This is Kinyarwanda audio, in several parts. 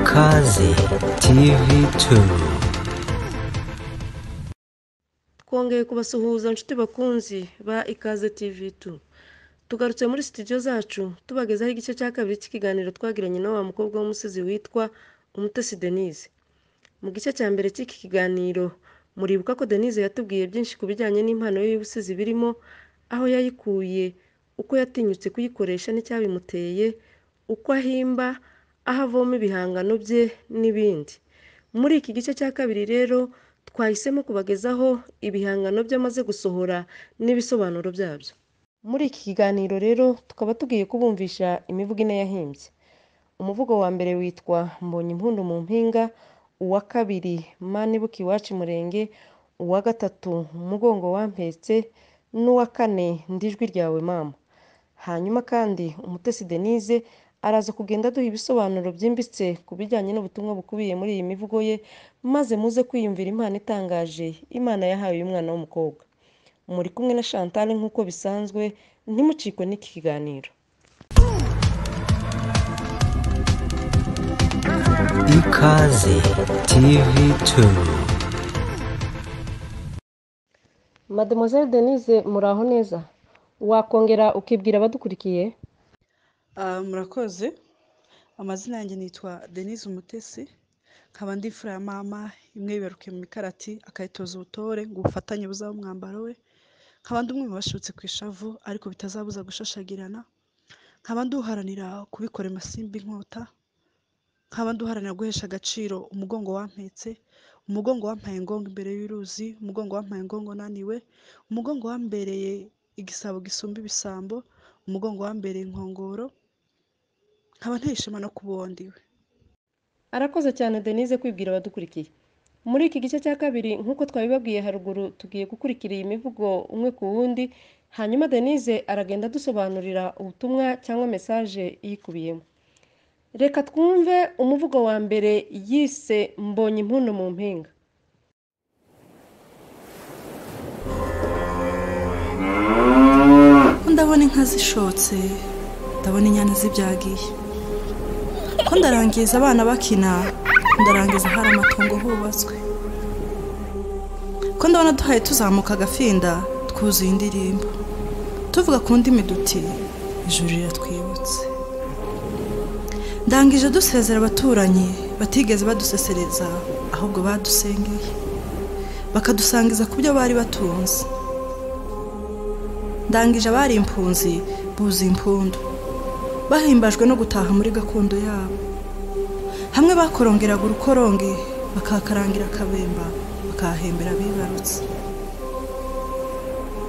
Ikaze TV2. Twongeye kubasuhuza nshuti bakunzi ba Ikaze TV2. Tugarutse muri studio zacu tubagezaho igice cya kabiri cy'ikiganiro twagiranye na wa mukobwa w'umusizi witwa Umutese Denise. Mu gice cya mbere cy'iki kiganiro muribuka ko Denise yatubwiye byinshi ku bijyanye n'impano y'ubusizi birimo aho yayikuye, uko yatinyutse kuyikoresha n'icyabimuteye, uko ahimba, aho avoma ibihangano bye n'ibindi. Muri iki gice cya kabiri rero twahisemo kubagezaho ibihangano by'amaze gusohora n'ibisobanuro byabyo. Muri iki kiganiro rero tukaba tugiye kubumvisha imivugo ine yahimbye. Umuvugo wa mbere witwa Mbonye impundu mu mpinga, uwa kabiri Manibuka iwacu Murenge, uwa gatatu Umugongo wampetse, n'uwa kane Ndijwi ryawe mama. Hanyuma kandi Umutesi Denise araza kugenda duha ibisobanuro byimbitse ku bijyanye n'ubutumwa bukubiye muri iyi mivugo ye, maze muze kwiyumvira impano itangaje Imana yahaye uyu mwana w'umukobwa. Muri kumwe na Chantal nk'uko bisanzwe, ntimucikwe n'iki kiganiro. Ikaze TV2. Mademoiselle Denise, muraho neza? Wakongera ukibwira abadukurikiye? Murakoze. Amazina yanjye nitwa Denise Umutese, nkaba ndi imfura ya mama, imwe yibarukiye mu mikarati akayitoza ubutore ngo ubufatanye buzaba umwambaro we. Nkaba ndi umwe mu bashutse ku ishavu ariko bitazabuza gushashagirana. Nkaba nduharanira kubikora amasimbi inkota. Nkaba nduharanira guhesha agaciro umugongo wampetse, umugongo wampaye ngongo imbere y'uruzi, umugongo wampaye ngongo naniwe, umugongo wambereye igisabo gisumba ibisambo, umugongo wambereye inkongoro. Nkaba nteye ishema no kubondiwe. Arakoze cyane Denise kwibwira abadukurikiye. Muri iki gice cya kabiri nk'uko twabibabwiye haruguru, tugiye gukurikira iyi mivugo umwe ku wundi, hanyuma Denise aragenda dusobanurira ubutumwa cyangwa message iyikubiyemo. Reka twumve umuvugo wa mbere yise Mbonye impundu mu mpinga. Ndabona inka zishotse, ndabona inyana zibyagiye. Ko ndarangiza abana bakina, ndarangiza hari amatongo hubatswe. Ko ndabona duhaye tuzamuka agafinda, twuzuye indirimbo. Tuvuga ku ndimi duti, ijuru riratwibutse. Ndangije dusezera abaturanyi, batigeze badusesereza, ahubwo badusengeye. Bakadusangiza ku byo bari batunze. Ndangije abari impunzi, buzuye impundu. Bahimbajwe no gutaha muri gakondo yabo. Hamwe bakorongeraga urukoronge, bakakarangira akabemba, bakahembera bibarutse.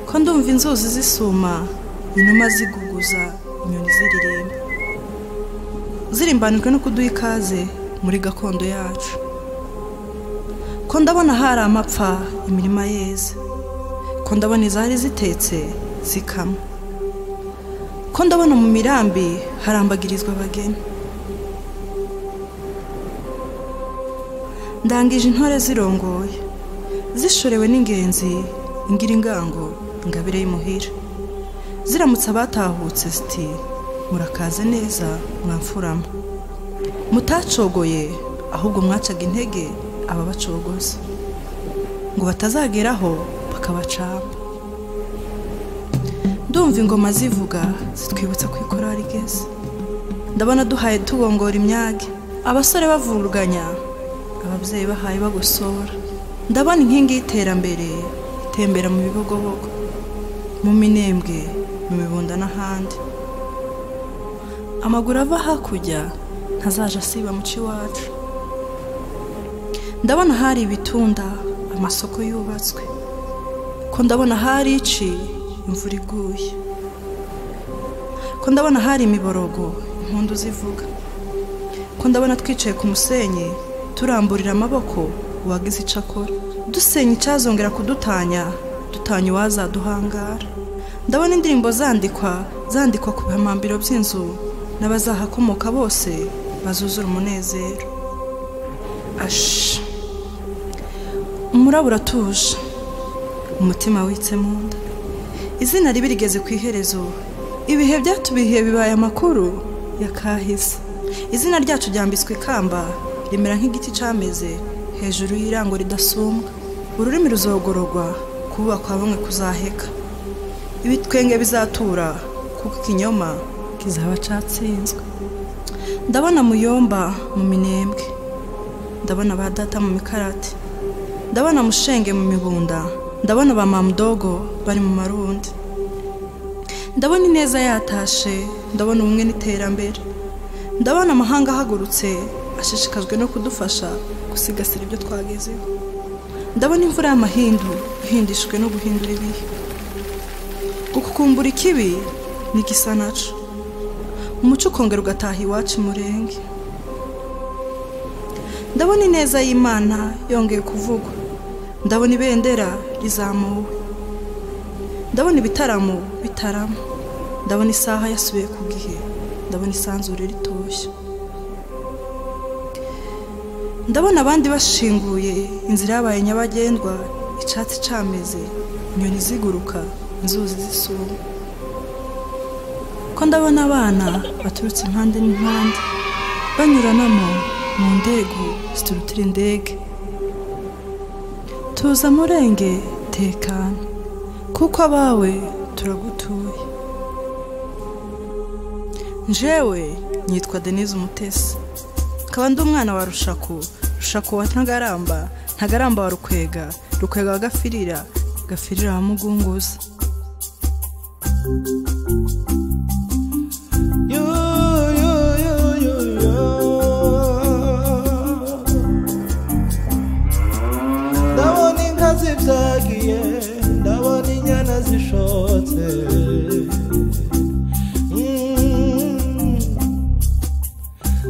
Ko ndumva inzuzi zisuma, inuma ziguguza, inyoni ziririmba. Zirimbanijwe no kuduha ikaze muri gakondo yacu. Ko ndabona hari amapfa, imirima yeze. Ko ndabona izari zitetse, zikama. Ko ndabona mu mirambi harambagirizwa abageni. Ndangije intore zirongoye, zishorewe n'ingenzi, ingira ingango, ingabire y'imuhira. Ziramutse abatahutse ziti, murakaze neza mwamfurama. Mutacogoye, ahubwo mwacaga intege ababacogoza, ngo batazageraho bakabacamba. Ndumva ingoma zivuga zitwibutsa kwikora rigeze. Ndabona duhaye tubongora imyage, abasore bavuruganya, ababyeyi bahaye bagosora. Ndabona inkingi y'iterambere itembera mu bibogobogo, mu minembwe, mu mibunda n'ahandi. Amaguru ava hakurya ntazaje asiba mu ciwacu. Ndabona hari ibitunda, amasoko yubatswe. Ko ndabona hari ici, imvura iguye. Ko ndabona hari imiborogo, impundu zivuga. Ko ndabona twicaye ku musenyi, turamburira amaboko, uwagize icakora. Dusenya icyazongera kudutanya, dutanya uwazaduhangara. Ndabona indirimbo zandikwa ku bihambiro by'inzu, n'abazahakomoka bose bazuzura umunezero. Umuraba uratuje, umutima witse mu nda. Izina ribi rigeze ku iherezo, ibihe byatubihiye bibaye amakuru yakahise. Izina ryacu ryambitswe ikamba rimera nk'igiti cameze hejuru y'irango ridasumbwa. Ururimi ruzogororwa, kubakwa bamwe kuzaheka. Ibitwenge bizatura kuko ikinyoma kizaba catsinzwe. Ndabona muyomba mu minembwe, ndabona ba data mu mikarati, ndabona mushenge mu mibunda, ndabona ba mamudogo bari mu marundi. Ndabona ineza yatashe, ndabona ubumwe n'iterambere, ndabona amahanga ahagurutse ashishikajwe no kudufasha gusigasira ibyo twagezeho. Ndabona imvura y'amahindu ihindishwe no guhindura ibihe. Gukukumbura ikibi ni gisa naco, umuco ukongera ugataha iwacu murenge. Ndabona ineza y'Imana yongeye kuvugwa, ndabona ibendera rizamuwe, ndabona ibitaramo bitarama, ndabona isaha yasubiye ku gihe, ndabona isanzure ritoshye. Ndabona abandi bashinguye, inzira yabaye nyabagendwa, icatsi cameze, inyoni ziguruka, inzuzi zisuma. Ko ndabona abana baturutse impande n'impande, banyuranamo mu ndego ziturutira indege. Tuza murenge tekana, kuko abawe turagutuye. Njewe nitwa Denise Umutese, kaba ndi umwana wa Rushaku, Rushaku wa Ntagaramba wa Rukwega, Rukwega wa Gafirira, Gafirira wa Mugunguza. Ndabona inka zibyagiye, ndabona inyana zishotse,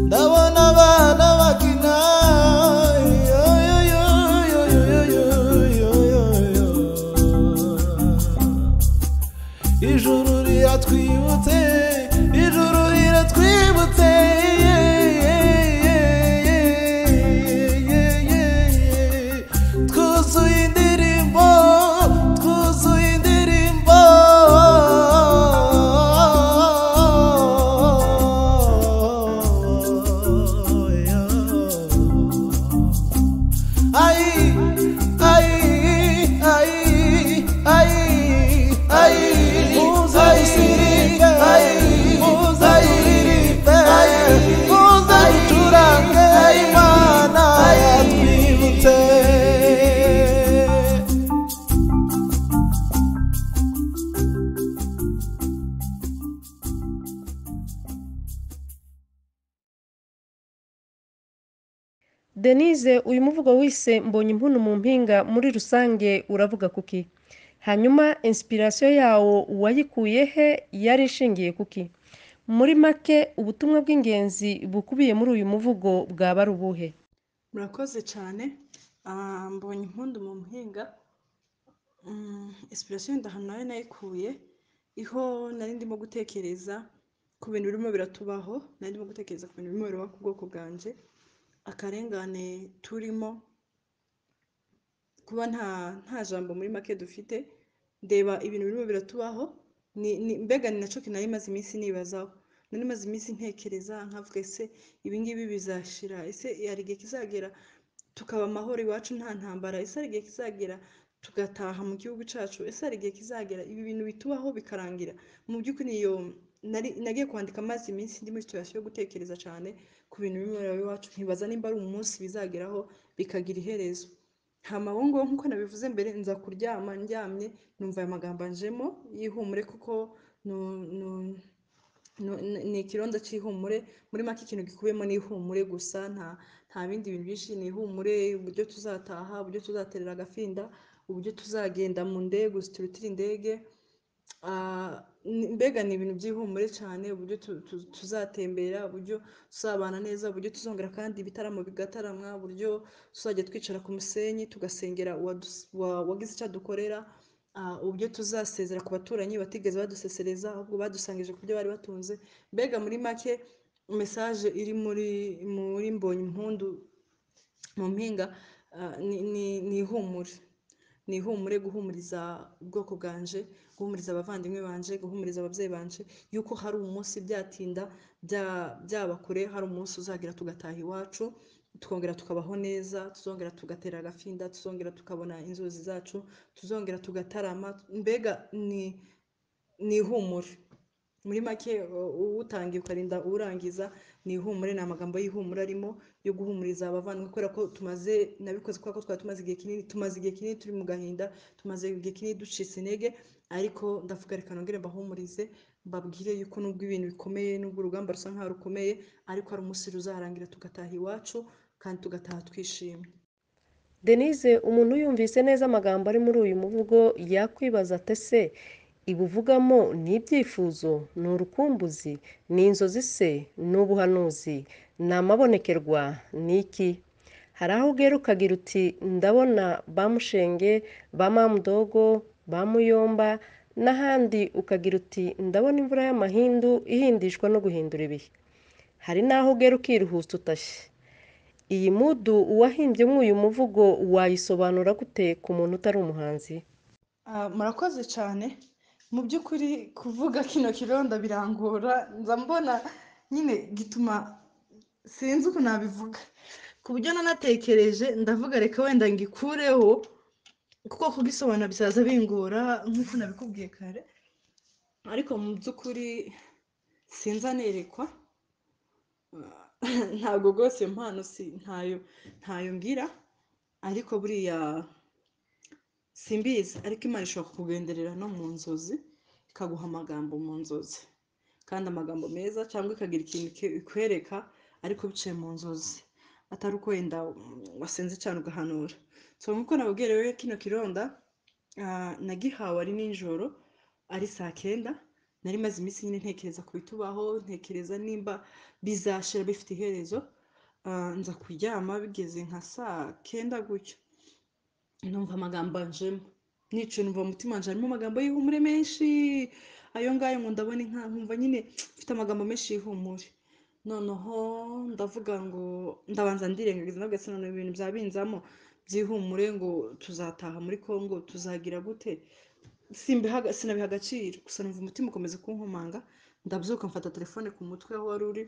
ndabona abana bakina, ijuru riratwibutse, ijuru riratwibutse, twuzuye indirimbo, twuzuye indirimbo. Denise, uyu muvugo wise mbonye impuno mu mpinga muri rusange uravuga kuki? Hanyuma inspiration yawo wayikuye he, yari ishingiye kuki? Muri make ubutumwa bw'ingenzi bukubiye muri uyu muvugo bwaba ari ubuhe? Murakoze cyane. Mbonye impundu mu mpinga, inspiration ndahano nayo nayikuye iho nari ndimo gutekereza ku bintu birimo biratubaho, nari ndimo gutekereza ku bintu birimo biraba ku bwoko bwanje, akarengane turimo, kuba nta jambo muri make dufite. Ndeba ibintu birimo biratubaho, mbega ni naco kinari maze iminsi nibazaho, nari maze iminsi ntekereza nkavuga ese ibi ngibi bizashira, ese yari igihe kizagera tukaba amahoro iwacu nta ntambara, ese ari igihe kizagera tugataha mu gihugu cacu, ese ari igihe kizagera ibi bintu bitubaho bikarangira. Mu by'ukuri niyo nagiye kwandika maze iminsi ndi muri situation yo gutekereza cyane ku bintu bimwe iwacu, nkibaza nimba ari umunsi bizageraho bikagira iherezo. Hama ngo nkuko nabivuze mbere, nza kuryama ndyamye numva aya magambo anjemo yihumure, kuko ni ikironda cy'ihumure. Muri make ikintu gikubiyemo ni ihumure gusa, nta bindi bintu byinshi. Ni ihumure, uburyo tuzataha, uburyo tuzaterera agafinda, uburyo tuzagenda mu ndege ziturutira indege. Mbega ni ibintu by'ihumure cyane, uburyo tuzatembera, uburyo tuzabana neza, uburyo tuzongera kandi ibitaramo bigataramwa, uburyo tuzajya twicara ku musenyi tugasengera wagize icyo adukorera, uburyo tuzasezera ku baturanyi batigeze badusesereza ahubwo badusangije ku byo bari batunze. Mbega muri make message iri muri mbonye impundu mu mpinga ni ihumure. Ni ihumure, guhumuriza ubwoko bwanje, guhumuriza abavandimwe banje, guhumuriza ababyeyi banje yuko hari umunsi byatinda byaba kure, hari umunsi uzagira tugataha iwacu, tukongera tukabaho neza, tuzongera tugatera agafinda, tuzongera tukabona inzuzi zacu, tuzongera tugatarama, mbega ni ihumure. Muri make uwutangiye ukarinda urangiza ni ihumure, ni amagambo y'ihumure arimo yo guhumuriza abavandimwe, kubera ko nabikoze kubera ko twari tumaze igihe kinini turi mu gahinda, tumaze igihe kinini ducitse intege, ariko ndavuga reka nongere mbahumurize, mbabwire yuko nubwo ibintu bikomeye, nubwo urugamba rusa nkaho rukomeye, ariko ari umunsi ruzarangira tugataha iwacu kandi tugataha twishimye. Denise, umuntu yumvise neza amagambo ari muri uyu muvugo yakwibaza ate se ibuvugamo ni ibyifuzo, ni urukumbuzi, ni inzozi se, ni ubuhanuzi, ni amabonekerwa, ni iki? Hari aho ugera ukagira uti ndabona ba Mushenge, ba Mamudogo, ba Muyomba n'ahandi ukagira uti ndabona imvura y'amahindu ihindishwa no guhindura ibihe. Hari n'aho ugera ukiruhusa utashye. Iyi mudu uwahimbye uyu muvugo wayisobanura gute ku muntu utari umuhanzi? Murakoze cyane. Mu by'ukuri kuvuga kino kironda birangora, nza mbona nyine gituma sinzi uko nabivuga, ku buryo nanatekereje ndavuga reka wenda ngikureho, kuko kugisobanura bisaza bingora nk'uko nabikubwiye kare, ariko mu by'ukuri sinza nerekwa, ntabwo rwose iyo mpano ntayo ngira, ariko buriya simbizi, ariko Imana ishobora kukugenderera no mu nzozi ikaguha amagambo mu nzozi, kandi amagambo meza, cyangwa ikagira ikintu ikwereka ariko biciye mu nzozi, atari uko wenda wasenze cyane ugahanura. So nk'uko nababwiye rero kino kironda nagihawe ari nijoro, ari 9:00, nari maze iminsi nyine ntekereza ku bitubaho, ntekereza nimba bizashira bifite iherezo, nza kuryama bigeze nka 9:00 gutyo, numva amagambo anjemo, nicaye numva mu mutima wanje harimo amagambo y'ihumure menshi, ayo ngayo ngo ndabona nkumva nyine mfite amagambo menshi y'ihumure. Noneho ndavuga ngo ndabanza ndirengagiza, nabwo se none ibintu byabinzamo by'ihumure ngo tuzataha muri Kongo, tuzagira gute, sinabiha agaciro, gusa numva umutima ukomeza kunkomanga, ndabyuka mfata telefone ku mutwe aho wari uri,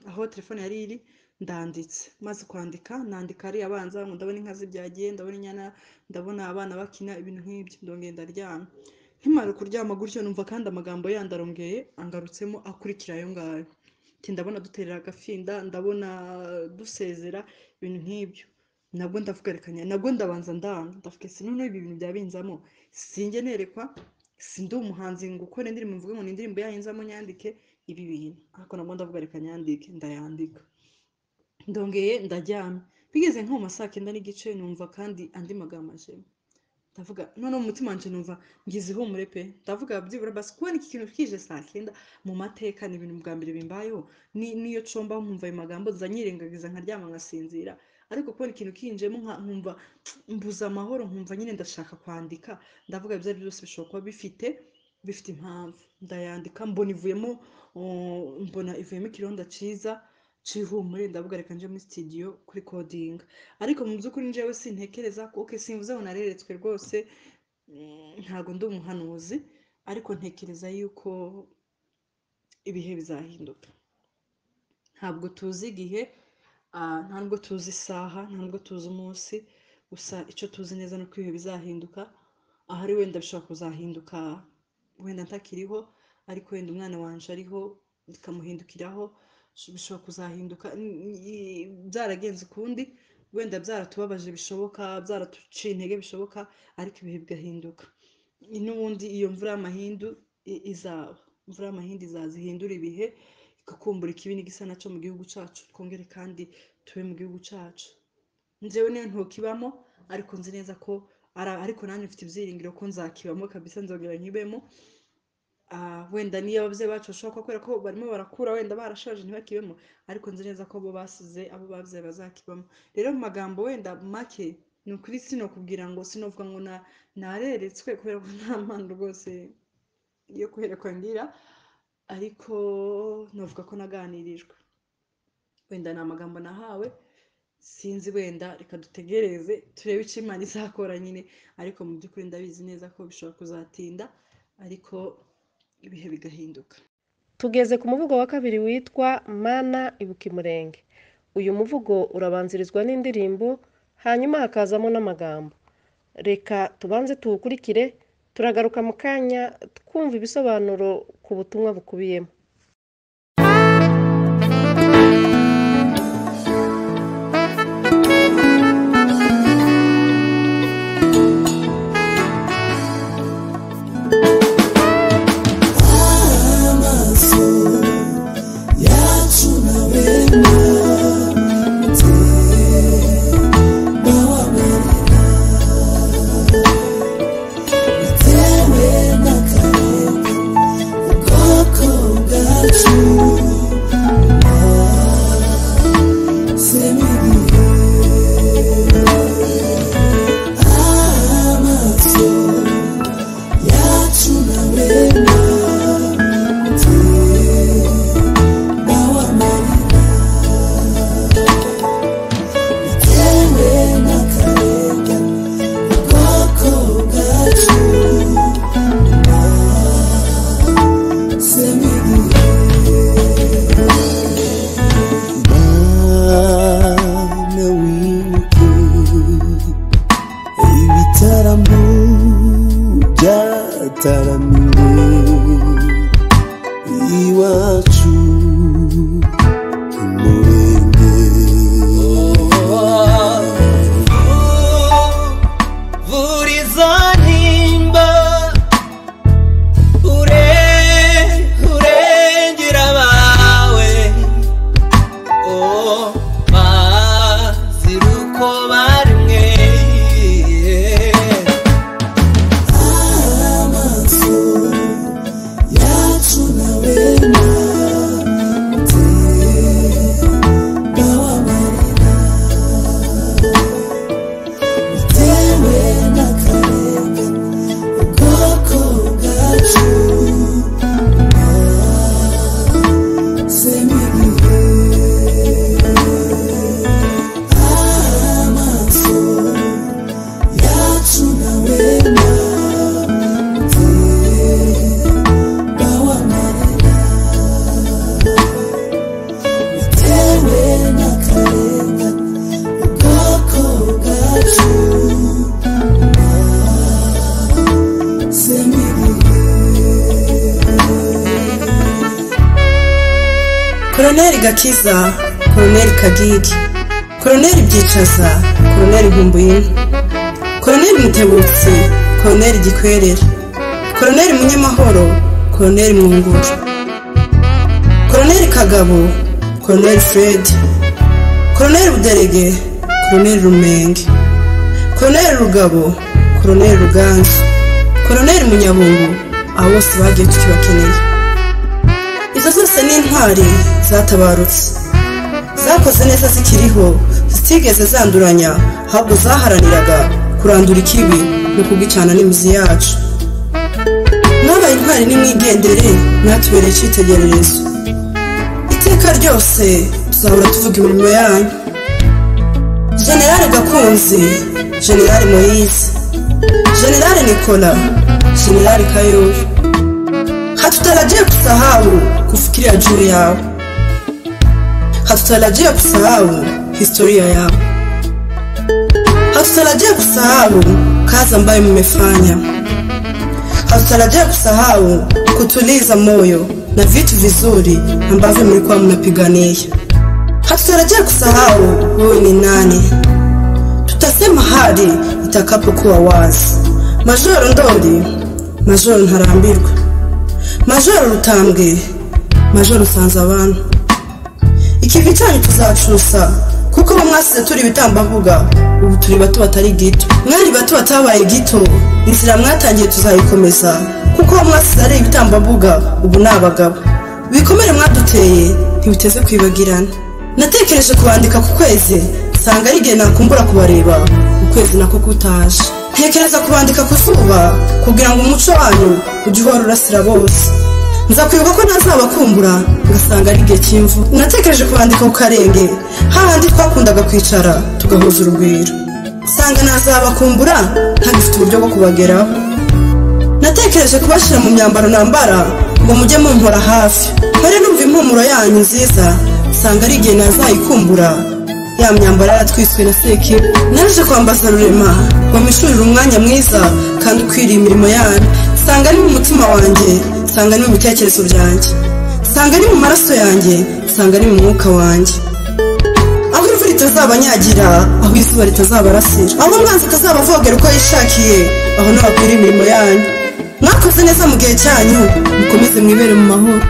aho telefone yari iri, ndanditse, maze kwandika nandika ari abanza ngo ndabona inka zibyagiye, ndabona inyana, ndabona abana bakina, ibintu nk'ibyo, ndongera ndaryama. Nkimara kuryama gutyo numva kandi amagambo yandi arongeye angarutsemo akurikira ayo ngayo, ndabona duterera agafinda, ndabona dusezera, ibintu nk'ibyo. Nabwo ndavuga rekanya, nabwo ndabanza ndavuga se none ibi bintu byabinzamo, sinjye nerekwa, sindi umuhanzi ngo ukore indirimbo mvuge ngo ni indirimbo yayinzamo nyandike ibi bintu, ariko nabwo ndavuga reka nyandike, ndayandika, ndongeye ndaryama. Bigeze nko mu 9:30 numva kandi andi magambo ajemo, ndavuga none mu mutima wanje numva ngize ihumure pe, ndavuga byibura basi kubona iki kintu kije 9:00 mu mateka ni ibintu bwa mbere bimbayeho, niyo comba nkumva ayo magambo nyirengagiza nkaryama ngasinzira, ariko kubona ikintu kinjemo nkumva mbuza amahoro, nkumva nyine ndashaka kwandika, ndavuga ibyo byose bishobora kuba bifite impamvu, ndayandika, mbona ivuyemo ikironda ciza c'ihumure, ndavuga reka nje muri studio kuri coding. Ariko mu by'ukuri njyewe sintekereza ko simvuze ngo nareretswe rwose, ntago ndi umuhanuzi, ariko ntekereza yuko ibihe bizahinduka, ntabwo tuzi igihe, ntabwo tuzi isaha, ntabwo tuzi umunsi, gusa icyo tuzi neza nuko ibihe bizahinduka, ahari wenda bishobora kuzahinduka wenda ntakiriho, ariko wenda umwana wanje ariho bikamuhindukiraho, bishobora kuzahinduka byaragenze ukundi, wenda byaratubabaje bishoboka, byaratuciye intege bishoboka, ariko ibihe bigahinduka. N'ubundi iyo mvura y'amahindu izaba, imvura y'amahindu izaza ihindura ibihe, ikakumbura ikibi n'igisa naco mu gihugu cacu, twongere kandi tube mu gihugu cacu. Njyewe niyo ntokibamo, ariko nzi neza ko ariko nanjye mfite ibyiringiro ko nzakibamo kabisa, nzongera nkibemo. Wenda niyo ababyeyi bacu bashobora kubera ko barimo barakura, wenda barashaje ntibakibemo, ariko nzi neza ko bo basize abo babyeyi bazakibamo. Rero mu magambo wenda make, ni ukuri sinokubwira ngo sinovuga ngo nareretswe, kubera ko nta mpano rwose yo kwerekwa ngira, ariko novuga ko naganirijwe, wenda ni amagambo nahawe, sinzi, wenda reka dutegereze turebe icyo Imana izakora nyine, ariko mu by'ukuri ndabizi neza ko bishobora kuzatinda, ariko ibihe bigahinduka. Tugeze ku muvugo wa kabiri witwa Mana ibuka imurenge. uyu muvugo urabanzirizwa n'indirimbo hanyuma hakazamo n'amagambo. Reka tubanze tuwukurikire, turagaruka mu kanya twumva ibisobanuro ku butumwa bukubiyemo. Koloneli Gakiza, Koloneli Kagigi, Koloneli Byicaza, Koloneli Nkumbuyinka, Koloneli Mutebutsi, Koloneli Gikwerere, Koloneli Munyamahoro, Koloneli Mwunguru, Koloneli Kagabo, Koloneli Fred, Koloneli Buderege, Koloneli Rumenge, Koloneli Rugabo, Koloneli Ruganzu, Koloneli Munyabungu, abo bose bagiye tukibakeneye. Izo zose ni intwari zatabarutse, zakoze neza zikiriho, zitigeze zanduranya, ahubwo zaharaniraga kurandura ikibi no kugicana n'imizi yacu. Mwabaye intwari nimwigendere, mwatubereye icyitegererezo. Iteka ryose tuzahora tuvuga imirimo yanyu. General Gakunzi, General Moise, General Nicola, General Kayuru. Hatutarajia kusahau kufikiria juu yao, hatutarajia kusahau historia yao, hatutarajia kusahau kazi ambayo mmefanya, hatutarajia kusahau kutuliza moyo na vitu vizuri ambavyo mlikuwa mnapigania. Hatutarajia kusahau wewe ni nani. Tutasema hadi itakapokuwa wazi. Majoro Ndoli, Majoro Ntarambirwa, Majoro Rutambwe, Majoro Sanzabana. Ikivi cyanyu tuzacusa, kuko mwasize turi bitambavuga, ubu turi bato batari gito. Mwari bato batabaye gito, inzira mwatangiye tuzayikomeza, kuko mwasize ari bitambavuga, ubu nabagabo. Bikomere mwaduteye ntibiteze kwibagirana. Natekereje kubandika ku kwezi, sanga ari gihe nakumbura kubareba, ukwezi nako kutaje. Ntekereza kubandika ku zuba kugira ngo umuco wanyu ujye uhora urasira bose. Nza kwibuka ko nazabakumbura ngasanga ari gihe cy'imvu. Natekereje kubandika ku karenge, hahandi twakundaga kwicara tugahuza urugwiro. Sanga nazabakumbura ntagifite uburyo bwo kubageraho. Natekereje kubashira mu myambaro nambara ngo mujye mumpora hafi. Mpore numva impumuro yanyu nziza, sanga ari gihe nazayikumbura ya myambaro yaratwiswe na sekibi. Naje kwambaza rurema bamishurira umwanya mwiza kandi ukwiriye imirimo yanyu. Sanga ni mu mutima wanjye, sanga ni mu bitekerezo byanjye, sanga ni mu maraso yanjye, sanga ni mu mwuka wanjye. Aho imvura itazabanyagira, aho izuba ritazabarasira, aho umwanzi atazabavogera uko yishakiye, aho nabakwiriye imirimo yanyu. Mwakoze neza mu gihe cyanyu, mukomeze mwibere mu mahoro.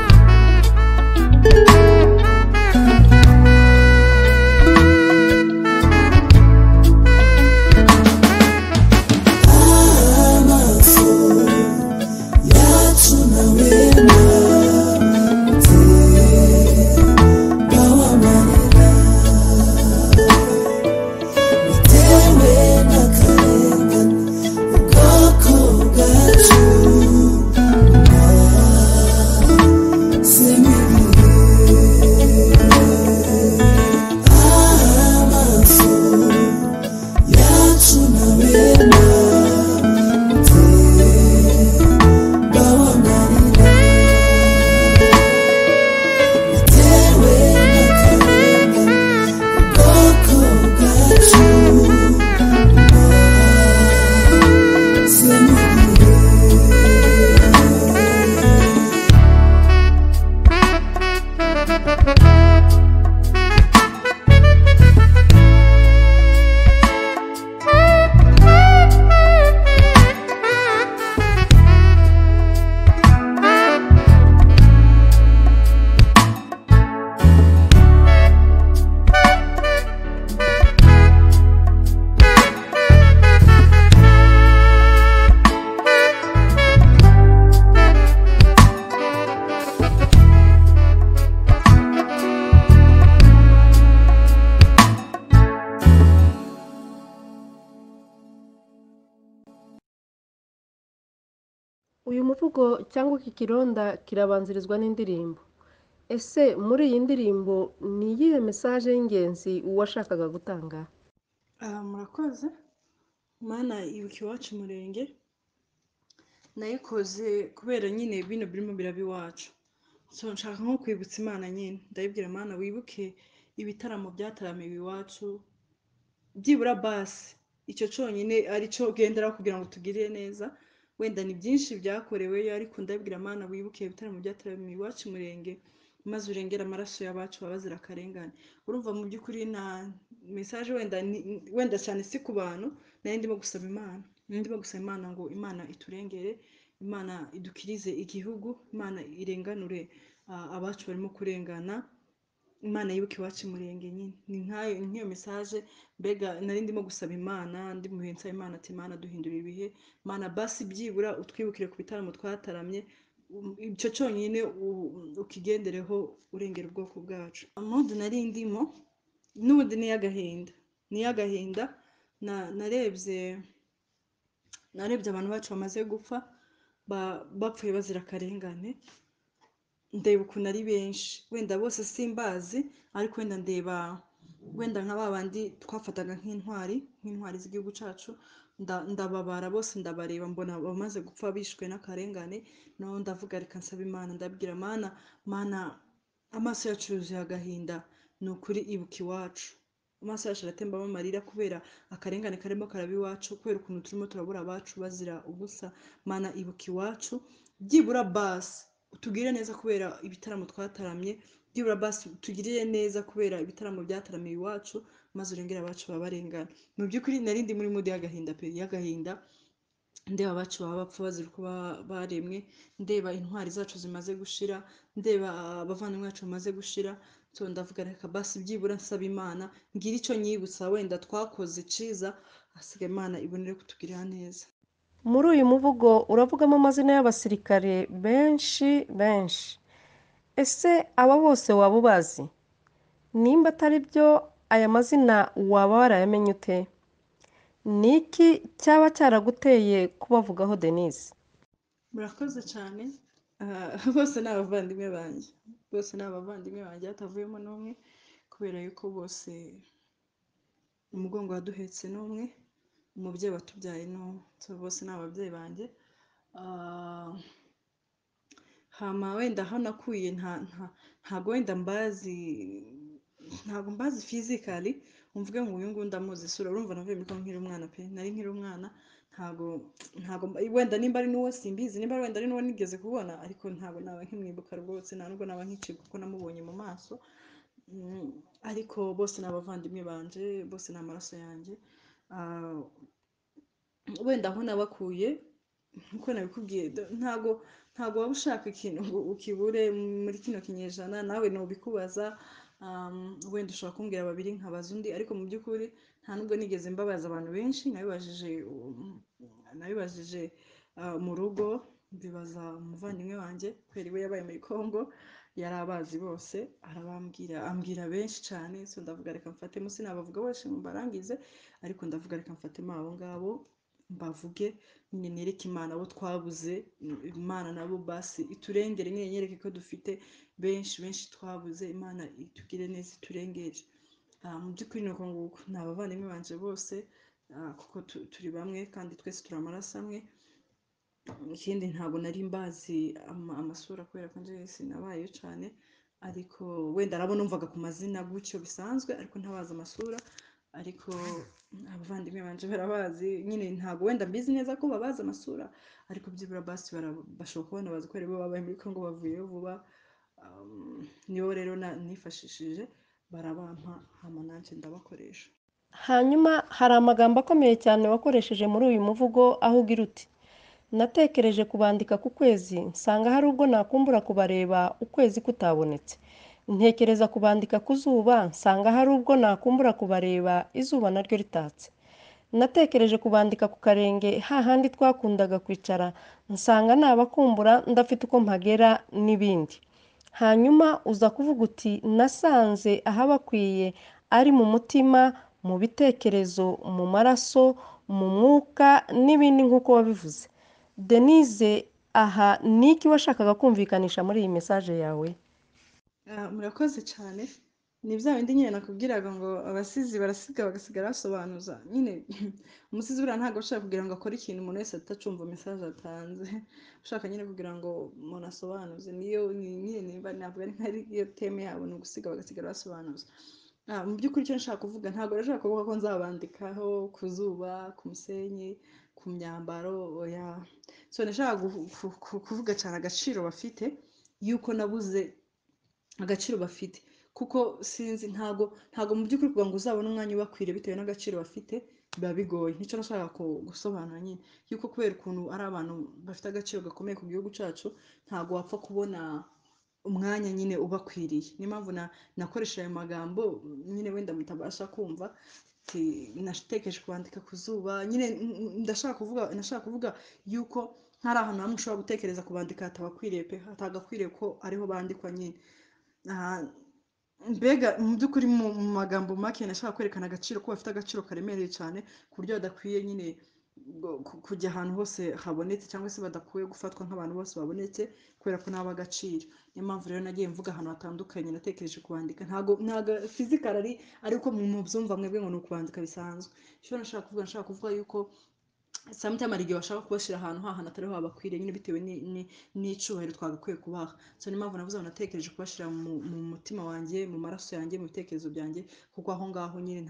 Uyu muvugo cyangwa iki kironda kirabanzirizwa n'indirimbo. Ese muri iyi ndirimbo ni iyihe mesaje y'ingenzi uwashakaga gutanga? Murakoze. Mana ibuka iwacu umurenge nayikoze kubera nyine bino birimo biraba iwacu. So nshaka nko kwibutsa Imana nyine ndayibwira Mana wibuke ibitaramo byataramiwe iwacu byibura basi icyo cyonyine ari cyo gendera kugira ngo tugirire neza. Wenda ni byinshi byakoreweyo ariko ndabwira Mana wibuke ibitaramo byataramiwe iwacu umurenge maze urengera amaraso y'abacu babazira akarengane. Urumva mu by'ukuri na message wenda cyane si ku bantu nari ndimo gusaba Imana ngo Imana iturengere, Imana idukirize igihugu, Imana irenganure abacu barimo kurengana, Imana yibuke iwacu umurenge nyine. Ni nk'iyo message mbega nari ndimo gusaba Imana ndi muhensa Imana ati Imana duhindura ibihe, Imana basi byibura utwibukire ku bitaramo twataramye, icyo cyonyine ukigendereho urengera ubwoko bwacu. Amudu nari ndimo n'ubundi ni agahinda narebye abantu bacu bamaze gupfa bapfuye bazira akarengane. Ndeba ukuntu ari benshi, wenda bose simbazi ariko wenda ndeba wenda nka babandi twafataga nk'intwari z'igihugu cyacu, ndababara bose ndabareba mbona bamaze gupfa bishwe n'akarengane. Naho ndavuga reka nsaba Imana ndabwira Mana amaso yacu yuzuye agahinda, ni ukuri ibuka iwacu. Amaso yacu aratembamo amarira kubera akarengane karimo karaba iwacu, kubera ukuntu turimo turabura abacu bazira ubusa. Mana ibuka iwacu byibura basi utugirire neza kubera ibitaramo twataramye, byibura basi utugirire neza kubera ibitaramo byataramiwe iwacu maze urengera abacu babarengana. Mu by'ukuri nari ndi muri mudi y'agahinda ndeba abacu baba bapfa bazira uko baremwe, ndeba intwari zacu zimaze gushira, ndeba abavandimwe bacu bamaze gushira. So ndavuga reka basi byibura nsaba Imana ngira icyo nyibutsa wenda twakoze ciza, asigaye Imana ibonere kutugirira neza. Muri uyu muvugo uravugamo amazina y'abasirikare benshi. Ese aba bose waba ubazi? Nimba atari byo aya mazina waba warayamenye ute? Ni iki cyaba cyaraguteye kubavugaho Denise? Murakoze cyane. Bose ni abavandimwe banjye hatavuyemo n'umwe, kubera yuko bose umugongo waduhetse n'umwe, umubyeyi watubyaye n'umwe. So bose ni ababyeyi banjye. Hama wenda aho nakuye ntago wenda mbazi physically, umvuge ngo uyu nguyu ndamuzi isura urumva navuye muri nkiri umwana pe nari nkiri umwana ntago wenda nimba ari nuwo simbizi nimba wenda ari nuwo nigeze kubona ariko ntago naba nkimwibuka rwose ntabwo naba nkicibuka kuko namubonye mu maso ariko bose n'abavandimwe banje bose n'amaraso yanjye wenda aho nabakuye nkuko nabikubwiye ntago waba ushaka ikintu ngo ukibure muri kino kinyejana nawe nubikubaza wenda ushobora kumbwira babiri nkabaza undi ariko mu by'ukuri nta nubwo nigeze mbabaza abantu benshi nabibajije mu rugo mbibaza umuvandimwe wanjye kubera iwe yabaye muri Congo yari abazi bose ambwira benshi cyane so ndavuga reka mfatemo sinabavuga bose mbarangize ariko ndavuga reka mfatemo abo ngabo mbavuge nyine nereke Imana abo twabuze Imana nabo basi iturengere nyine nyereke ko dufite benshi twabuze Imana itugire neza iturengere mu by'ukuri nuko nguko n'abavandimwe banje bose kuko turi bamwe kandi twese turi amaraso amwe ikindi ntabwo nari mbazi amasura kubera ko nje sinabayeyo cyane ariko wenda arabo numvaga ku mazina gutyo bisanzwe ariko ntabaza amasura ariko abavandimwe banje barabazi nyine ntabwo wenda mbizi neza ko babaza amasura ariko byibura basi bashobora kubona bazi ko aribo babaye muri Congo bavuyeyo vuba nibo rero nifashishije barabampa hama nanje ndabakoresha. Hanyuma hari amagambo akomeye cyane wakoresheje muri uyu muvugo aho ugira uti natekereje kubandika ku kwezi nsanga hari ubwo nakumbura kubareba ukwezi kutabonetse ntekereza kubandika ku zuba nsanga hari ubwo nakumbura kubareba izuba naryo ritatse natekereje kubandika ku karenge hahandi twakundaga kwicara nsanga nabakumbura ndafite uko mpagera n'ibindi hanyuma uza kuvuga uti nasanze ahabakwiye ari mu mutima mu bitekerezo mu maraso mu mwuka n'ibindi nk'uko wabivuze. Denise aha niki washakaga kumvikanisha muri iyi message yawe? Murakoze cyane ni bya bindi nyine nakubwiraga ngo abasizi barasiga bagasigara basobanuza nyine umusizi buriya ntabwo ushaka kugira ngo akore ikintu umuntu wese atacumva message atanze ushaka nyine kugira ngo umuntu asobanuze niyo nyine nimba ntabwo ari iyo teme yabo ni ugusiga bagasigara basobanuza. Mu by'ukuri icyo nshaka kuvuga ntabwo nashaka kuvuga ko nzabandikaho ku zuba ku musenyi ku myambaro oya so nashaka kuvuga cyane agaciro bafite yuko nabuze agaciro bafite kuko sinzi ntago mu by'ukuri kugira ngo uzabone umwanya ubakwiriye bitewe n'agaciro bafite biba bigoye nicyo nashaka gusobanura nyine yuko kubera ukuntu ari abantu bafite agaciro gakomeye ku gihugu cyacu ntago wapfa kubona umwanya nyine ubakwiriye niyo mpamvu nakoresha ayo magambo nyine wenda mutabasha kumva natekereje kubandika ku zuba nyine ndashaka kuvuga yuko ntari ahantu hamwe ushobora gutekereza kubandika hatabakwiriye pe hatagakwiriye ko ariho bandikwa nyine mbega mu by'ukuri mu magambo make nashaka kwerekana agaciro ko bafite agaciro karemereye cyane ku buryo badakwiye nyine kujya ahantu hose habonetse cyangwa se badakwiye gufatwa nk'abantu bose babonetse kubera ko naba agaciro niyo mpamvu rero nagiye mvuga ahantu hatandukanye natekereje kubandika ntago physical ariko mu byumva mwebwe ngo ni ukubandika bisanzwe icyo nashaka kuvuga yuko sometimes ari igihe bashaka kubashyira ahantu atariho habakwiriye nyine bitewe n'icubahiro twagakwiye kubaha so niyo mpamvu navuze ngo natekereje kubashyira mu mutima wanjye mu maraso yanjye mu bitekerezo byanjye kuko aho ngaho nyine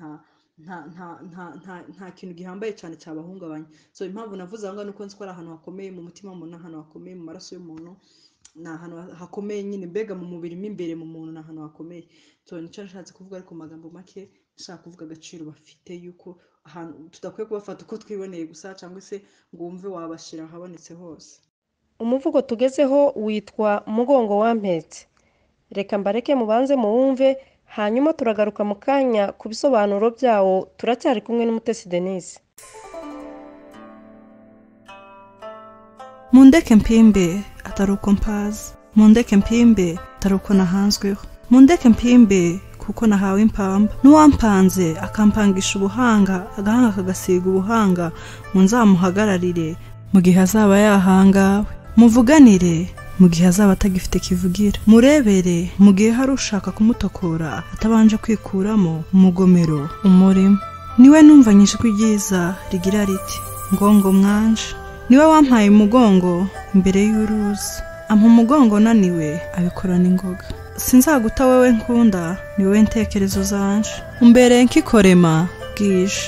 nta kintu gihambaye cyane cyabahungabanya so impamvu navuze aho ngaho nuko nzi ko ari ahantu hakomeye mu mutima w'umuntu ahantu hakomeye mu maraso y'umuntu ni ahantu hakomeye nyine mbega mu mubiri mo imbere mu muntu ni ahantu hakomeye so nicyo nashatse kuvuga ariko mu magambo make nshaka kuvuga agaciro bafite yuko ahantu tudakwiye kubafata uko twiboneye gusa cyangwa se ngo wumve wabashyira ahabonetse hose. Umuvugo tugezeho witwa mugongo wampetse reka mbareke mubanze muwumve hanyuma turagaruka mu kanya ku bisobanuro byawo turacyari kumwe n'Umutesi Denise. Mundeke mpimbe atari uko mpazi mundeke mpimbe atari uko nahanzweho mundeke mpimbe kuko nahawe impamba n'uwampanze akampangisha ubuhanga agahanga kagasiga ubuhanga munzamuhagararire mu gihe azaba yahangawe muvuganire mu gihe azaba atagifite kivugira murebere mu gihe hari ushaka kumutokora atabanje kwikuramo umugomero umurimo niwe numvanyije ryiza rigira riti ngongo mwanje niwe wampaye umugongo imbere y'uruzi ampa umugongo naniwe abikorana ingoga sinzaguta wewe nkunda ni wowe ntekerezo zanje umbere nkikorema bwije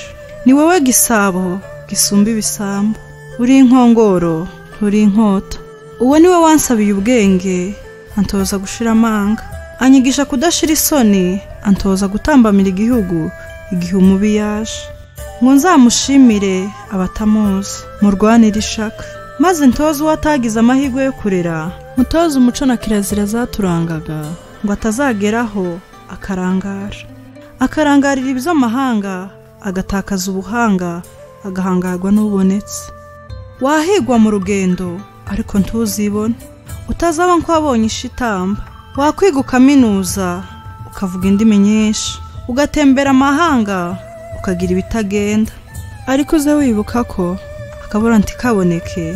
ni wowe gisabo gisumba ibisambo uri inkongoro uri inkota uwo ni we wansabiye ubwenge antoza gushira amanga anyigisha kudashira isoni antoza gutambamira igihugu igihe umubi yaje ngo nzamushimire abatamuzi murwanira ishaka maze ntoza uwatagize amahirwe yo kurera mutoza umuco na kirazira zaturangaga ngo atazageraho akarangarira iby'amahanga agatakaza ubuhanga agahangarwa n'ubonetse wahigwa mu rugendo ariko ntuzibone utazaba nk'uwabonye ishitamba wakwiga ukaminuza ukavuga indimi nyinshi ugatembera amahanga ukagira ibitagenda ariko uze wibuka ko akabura ntikaboneke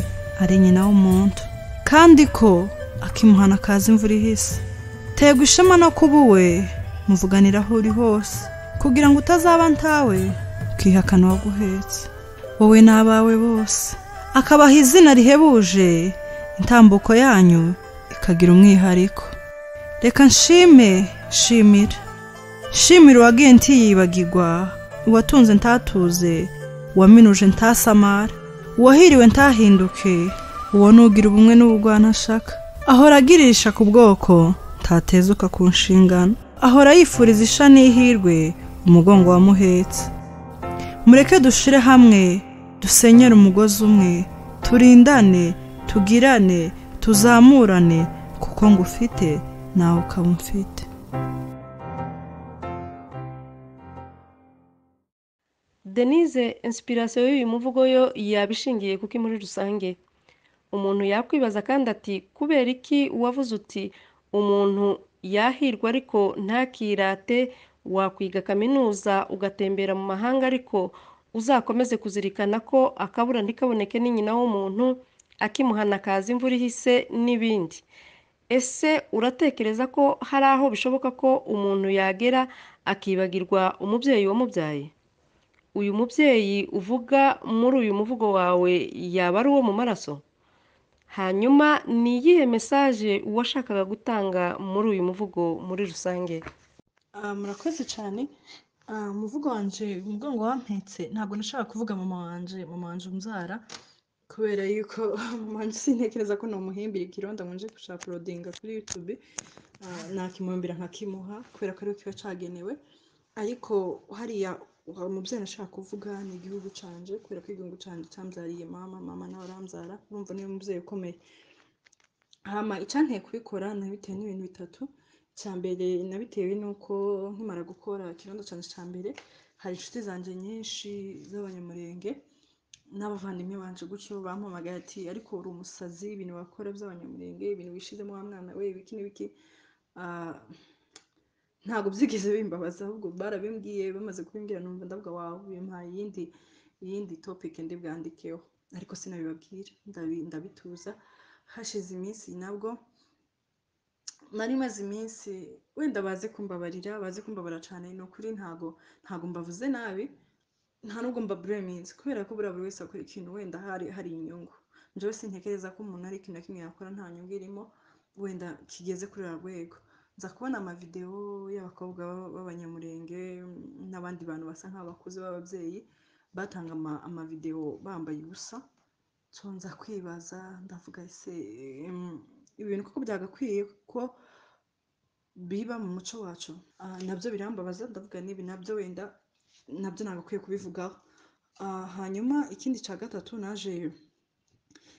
ari nyina w'umuntu kandi ko akimuhana kaza imvura ihise tegwa ishema no kuba uwe muvuganira aho uri hose kugira ngo utazaba ntawe ukihakana waguhetse wowe n'abawe bose akabaha izina rihebuje intambuko yanyu ikagira umwihariko reka shimira uwagiye ntiyibagirwa uwatunze ntatuze uwaminuje ntasamara uwahiriwe ntahinduke uwo nugira ubumwe n'ubugwanashaka ahora agirisha ku bwoko ntatezuka ku nshingano ahora yifuriza isha n'ihirwe umugongo wamuhetse mureke dushire hamwe dusenyere umugozi umwe turindane tugirane tuzamurane kuko ngufite nawe ukaba umfite Denise inspiration y'uyu muvugo yo yabishingiye kuki muri rusange umuntu yakwibaza kandi ati kubera iki wavuze uti umuntu yahirwa ariko ntakirate wakwiga kaminuza ugatembera mu mahanga ariko uzakomeze kuzirikana ko akabura ntikaboneke ni nyina w'umuntu akimuhana kaza imvura ihise n'ibindi ese uratekereza ko hari aho bishoboka ko umuntu yagera akibagirwa umubyeyi wamubyaye uyu mubyeyi uvuga muri uyu muvugo wawe yaba ari uwo mu maraso hanyuma ni iyihe mesaje washakaga gutanga muri uyu muvugo muri rusange murakoze cyane umuvugo wanje umugongo wampetse ntabwo nashaka kuvuga mama wanje umbyara kubera yuko mama wanje sintekereza ko nomuhimbira ikironda ngo nje gushaka uploadinga kuri YouTube nakimuhimbira nkakimuha kubera ko ari kiba cagenewe ariko hariya umubyeyi nashaka kuvuga ni igihugu canje kubera ko igihugu canje cambyariye mama nawe arambyara urumva niyo mubyeyi ukomeye hama icanteye kubikora nabitewe n'ibintu bitatu cyambere nabitewe nuko nkimara gukora ikirundo canje cyambere hari inshuti zanje nyinshi z'abanyamurenge n'abavandimwe banje gutyo bampamagaye ati ariko uri umusazi ibintu bakora by'abanyamurenge ibintu wishizemo wa mwana we ibiki n'ibiki ntabwo byigeze bimbabaza ahubwo barabimbwiye bamaze kubimbwira numva ndavuga wawe bimpaye iyindi topic ndi bwandikeho ariko sinabibabwira ndabituza hashize iminsi nabwo nari maze iminsi wenda baze kumbabara cyane no kuri ntago mbavuze nabi nta nubwo mbabreminze kubera ko buri wese akora ikintu wenda hari inyungu njyewe sintekereza ko umuntu ari ikintu na kimwe yakora nta nyungu irimo wenda kigeze kuri rwego nza kubona amavideo y'abakobwa b'abanyamurenge n'abandi bantu basa nk'abakuze b'ababyeyi batanga amavideo bambaye ubusa nza kwibaza ndavuga ese ibintu kuko byagakwiye ko biba mu muco wacu nabyo birambabaza ndavuga nibi nabyo wenda nabyo nagakwiye kubivugaho hanyuma ikindi cya gatatu naje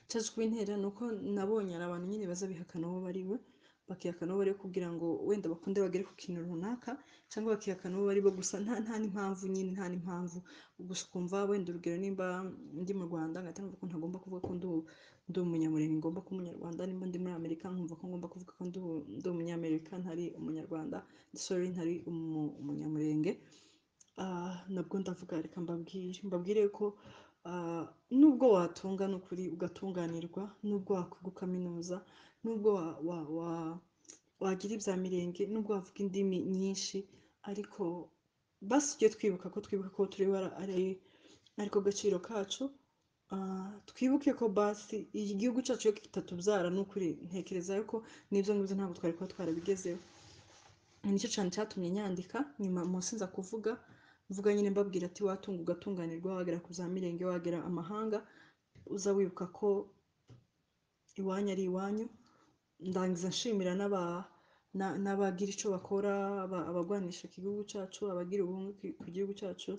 cyaje kubintera nuko nabonye abantu nyine bazabihakana aho bariwe bakihakana aho bari kugira ngo wenda bakunde bagere ku kintu runaka cyangwa bakihakana aho bari bo gusa nta n'impamvu nyine nta n'impamvu gusa ukumva wenda urugero nimba ndi mu Rwanda ngahita numva ko ntagomba kuvuga ko ndi umunyamurenge ngomba kuba umunyarwanda nimba ndi muri Amerika nkumva ko ngomba kuvuga ko ndi umunyamerika ntari umunyarwanda ntari umunyamurenge nabwo ndavuga reka mbabwire ko nubwo watunga n'ukuri ugatunganirwa nubwo wakwiga kaminuza nubwo wagira ibya mirenge nubwo wavuga indimi nyinshi ariko basi tujye twibuka ko turi ariko gaciro kacu twibuke ko basi igihugu cyacu yo kitatubyara n'ukuri ntekereza yuko n'ibyo ngibyo ntabwo twari kuba twarabigezeho nicyo cyane cyatumye nyandika nyuma munsi nza kuvuga mvuga nyine mbabwira ati watunga ugatunganirwa wagera ku za mirenge wagera amahanga uza wibuka ko iwanyu ari iwanyu ndangiza nshimira n'abagira icyo bakora abagwanisha igihugu cyacu abagira ubumwe ku gihugu cyacu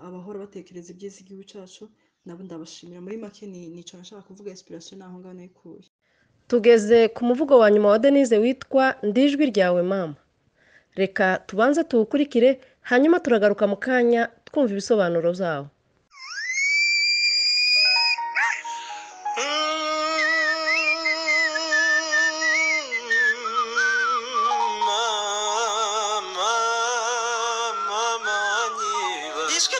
abahora batekereza ibyiza igihugu cyacu nabo ndabashimira muri make nico nashaka kuvuga inspiration naho ngana ikuye. Tugeze ku muvugo wa nyuma wa Denise witwa ndijwi ryawe mama. Reka tubanze tuwukurikire hanyuma turagaruka mu kanya twumva ibisobanuro zawo. Ndijwi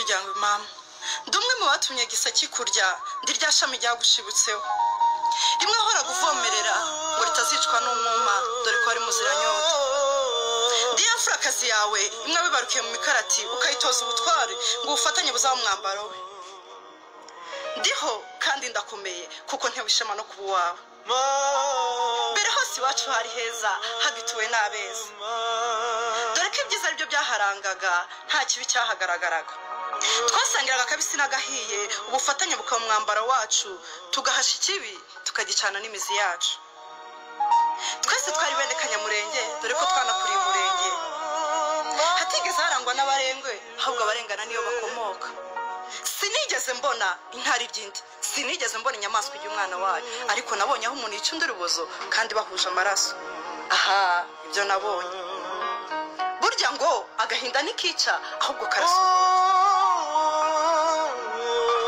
ryawe mama ndumwe mu batumye gisa kikurya ndirya shami ryagushibutseho rimwe ahora guvomerera ngo ritazicwa n'umwuma dore ko ari muziranyota ndiya mfurakazi yawe imwe bibarukiye mu mikarati ukayitoza ubutware ngo ufatanye buzaba umwambaro we ndiho kandi ndakomeye kuko ntewishema no kuba wawe mbere hose iwacu hari heza hagituwe n'abeza dore ko ibyiza aribyo byaharangaga nta kibi cyahagaragaraga twasangiraga akabisi n'agahiye ubufatanye bukaba umwambaro wacu tugahasha ikibi tukagicana n'imizi yacu twese twari bene Kanyamurenge dore ko twanakuriye umurenge hatigeze harangwa n'abarengwe ahubwo abarengana niyo bakomoka sinigeze mbona intari ry'indi sinigeze mbona inyamaswa y'umwana wayo ariko nabonye aho umuntu yica undi urubozo kandi bahuje amaraso aha ibyo nabonye burya ngo agahinda nikica ahubwo karasohoka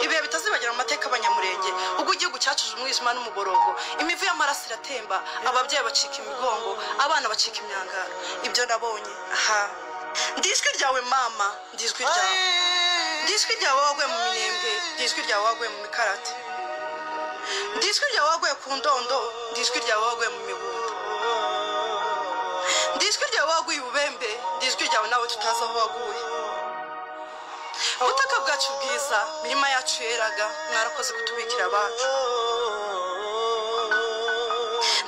ibihe bitazibagira mu mateka Abanyamurenge ubwo igihugu cyacuje umwijima n'umuborogo imivu y'amaraso iratemba ababyeyi bacika imigongo abana bacika imyangaro ibyo nabonye aha ndijwi ryawe mama ndijwi ryawe waguye mu minembwe ndijwi ryawe waguye mu mikarate ndijwi ryawe waguye ku ndondo ndijwi ryawe waguye mu mibundo ndijwi ryawe waguye ububembe ndijwi ryawe nawe tutazi aho waguye ubutaka bwacu bwiza mirima yacu yeraga mwarakoze kutubikira abacu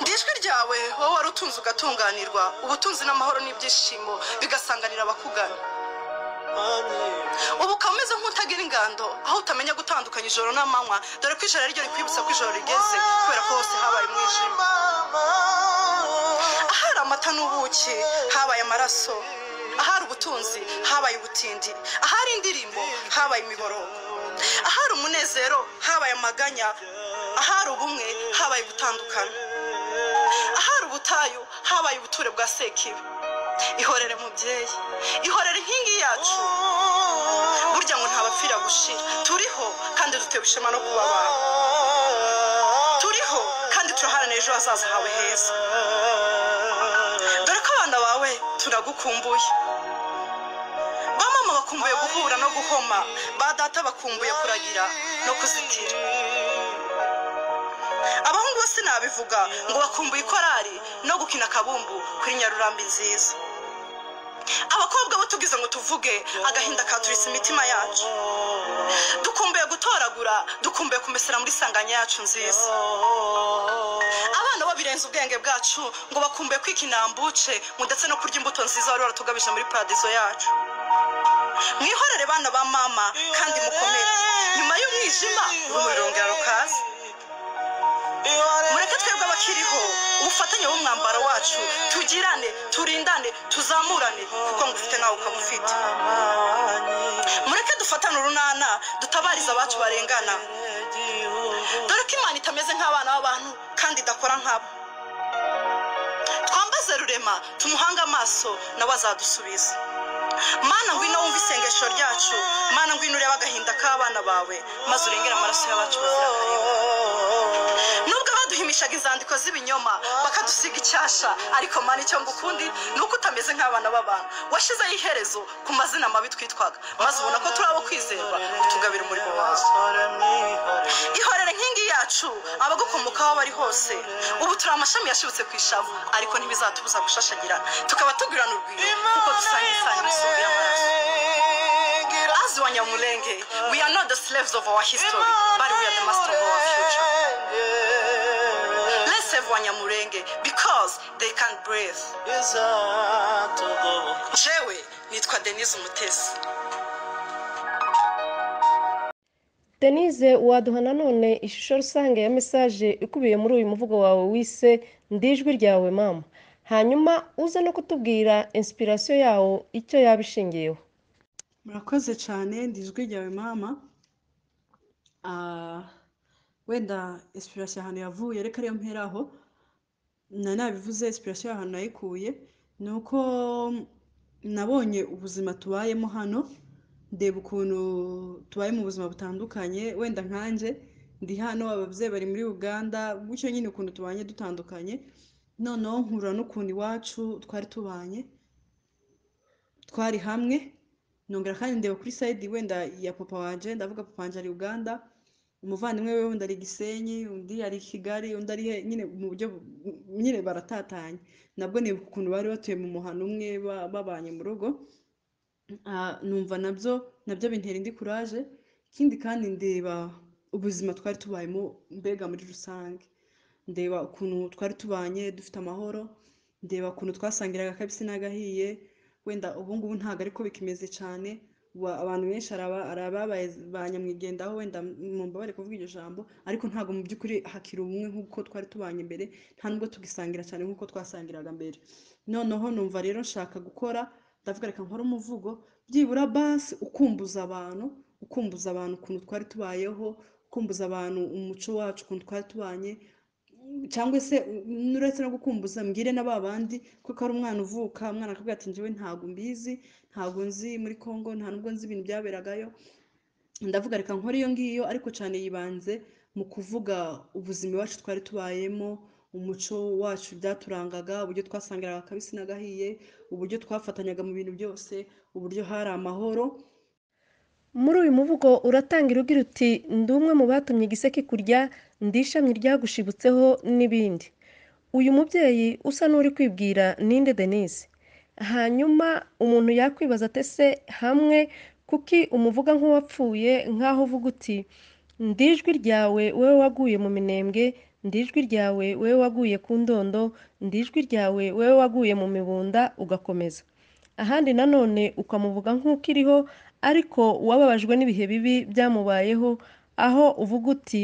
ndijwi ryawe wowe wari utunze ugatunganirwa ubutunzi n'amahoro n'ibyishimo bigasanganira abakugana ubu ukaba umeze nk'utagira ingando aho utamenya gutandukanya ijoro n'amanywa dore ko ijoro ariryo rikwibutsa ko ijoro rigeze kubera ko hose habaye umwijima ahari amata n'ubuki habaye amaraso ahari ubutunzi habaye ubutindi ahari indirimbo habaye imiborogo ahari umunezero habaye amaganya ahari ubumwe habaye gutandukana ahari ubutayu habaye ubuture bwa sekibi ihorere mubyeyi ihorere inkingi yacu burya ngo ntabapfira gushira turiho kandi dutewe ishema no kuba abantu turiho kandi turaharanira ejo hazaza hawe heza dore ko abana bawe turagukumbuye ba mama bakumbuye guhura no guhoma ba data bakumbuye kuragira no kuzitira abahungu bose nabivuga ngo bakumbuye ikorari no gukina kabumbu kuri Nyarurambi nziza abakobwa bo tugize ngo tuvuge agahinda katuritse imitima yacu dukumbuye gutoragura dukumbuye kumesera muri sanganya yacu nziza abana bo birenze ubwenge bwacu ngo bakumbuye kwikinambuce ngo ndetse no kurya imbuto nziza wari waratugabije muri paradizo yacu mwihorere bana ba mama kandi mukomere nyuma y'umwijima urumuri rongera rukaza mureke twebwe abakiriho ubufatanye bw'umwambaro wacu tugirane turindane tuzamurane kuko ngufite nawe ukamufite mureke dufatane urunana dutabariza abacu barengana dore ko Imana itameze nk'abana b'abantu kandi idakora nkabo twambaze rurema tumuhanga amaso nawe azadusubiza Mana ngwino wumva isengesho ryacu Mana ngwino ureba agahinda k'abana bawe maze urengera amaraso y'abacu bazira kareba nubwo baduhimishaga inzandiko z'ibinyoma bakadusiga icyasha ariko Mana icyo ngukundi nuko utameze nk'abana b'abantu washizeho iherezo ku mazina mabi twitwaga maze ubona ko turi abo kwizerwa utugabira umurimo wawe ihorere nkingi yacu abagukomokaho bari hose ubu turi amashami yashibutse ku ishavu ariko ntibizatubuza gushashagira tukaba tugirana urwiro kuko dusanga isano n'isumbi y'amaraso as Wanyamulenge we are not the slaves of our history but we are the master of our future let's save élèves wa Nyamurenge because they can't breathe. Jewe nitwa Denise Umutese. Denise, waduha nanone ishusho rusange ya mesaje ikubiye muri uyu muvugo wawe wise ndijwi ryawe mama, hanyuma uze no kutubwira inspiration yawo icyo yabishingiyeho. murakoze cyane ndijwi ryawe mama. Wenda inspiration ahantu yavuye reka ariyo mperaho nabivuze. Inspiration ahantu nayikuye ni uko nabonye ubuzima tubayemo hano, ndeba ukuntu tubaye mu buzima butandukanye. Wenda nkanje ndi hano, ababyeyi bari muri Uganda, gutyo nyine ukuntu tubanye dutandukanye. Noneho nkura n'ukuntu iwacu twari tubanye, twari hamwe. Nongera kandi ndeba kuri side wenda ya papa wanje, ndavuga papa wanje ari Uganda, umuvandimwe we wenda ari Gisenyi, undi ari Kigali, undi ari nyine mu buryo nyine baratatanye. Nabwo ni ukuntu bari batuye mu muhano umwe babanye mu rugo. Numva nabyo bintera indi courage. Ikindi kandi ndeba ubuzima twari tubayemo mbega muri rusange, ndeba ukuntu twari tubanye dufite amahoro, ndeba ukuntu twasangiraga akabisi n'agahiye. Wenda ubu ngubu ntabwo ariko bikimeze cyane, abantu benshi arababaye ba nyamwigendaho, wenda mumbabare kuvuga iryo jambo, ariko ntabwo mu by'ukuri hakiri ubumwe nk'uko twari tubanye mbere, nta nubwo tugisangira cyane nk'uko twasangiraga mbere. Noneho numva rero nshaka gukora, ndavuga reka nkore umuvugo byibura basi ukumbuza abantu ukuntu twari tubayeho, ukumbuza abantu umuco wacu ukuntu twari tubanye, cyangwa se nuretse no gukumbuza mbwire n'ababandi kuko ari umwana uvuka, umwana akabwira ati njyewe ntabwo mbizi, ntabwo nzi muri Congo, nta nubwo nzi ibintu byaberagayo. Ndavuga reka nkore iyo ngiyo, ariko cyane yibanze mu kuvuga ubuzima iwacu twari tubayemo, umuco wacu byaturangaga, uburyo twasangiraga akabisi n'agahiye, uburyo twafatanyaga mu bintu byose, uburyo hari amahoro. Muri uyu muvugo uratangira ugira uti ndi umwe mu batumye igiseke kurya, ndi ishami ryagushibutseho n'ibindi. Uyu mubyeyi usa n'uri kwibwira ninde Denise? Hanyuma umuntu yakwibaza ate se hamwe kuki umuvuga nk'uwapfuye, nk'aho uvuga uti ndijwi ryawe wowe waguye mu minembwe, ndijwi ryawe wowe waguye ku ndondo, ndijwi ryawe wowe waguye mu mibunda, ugakomeza. Ahandi nanone ukamuvuga nk'ukiriho ariko wababajwe n'ibihe bibi byamubayeho, aho uvuga uti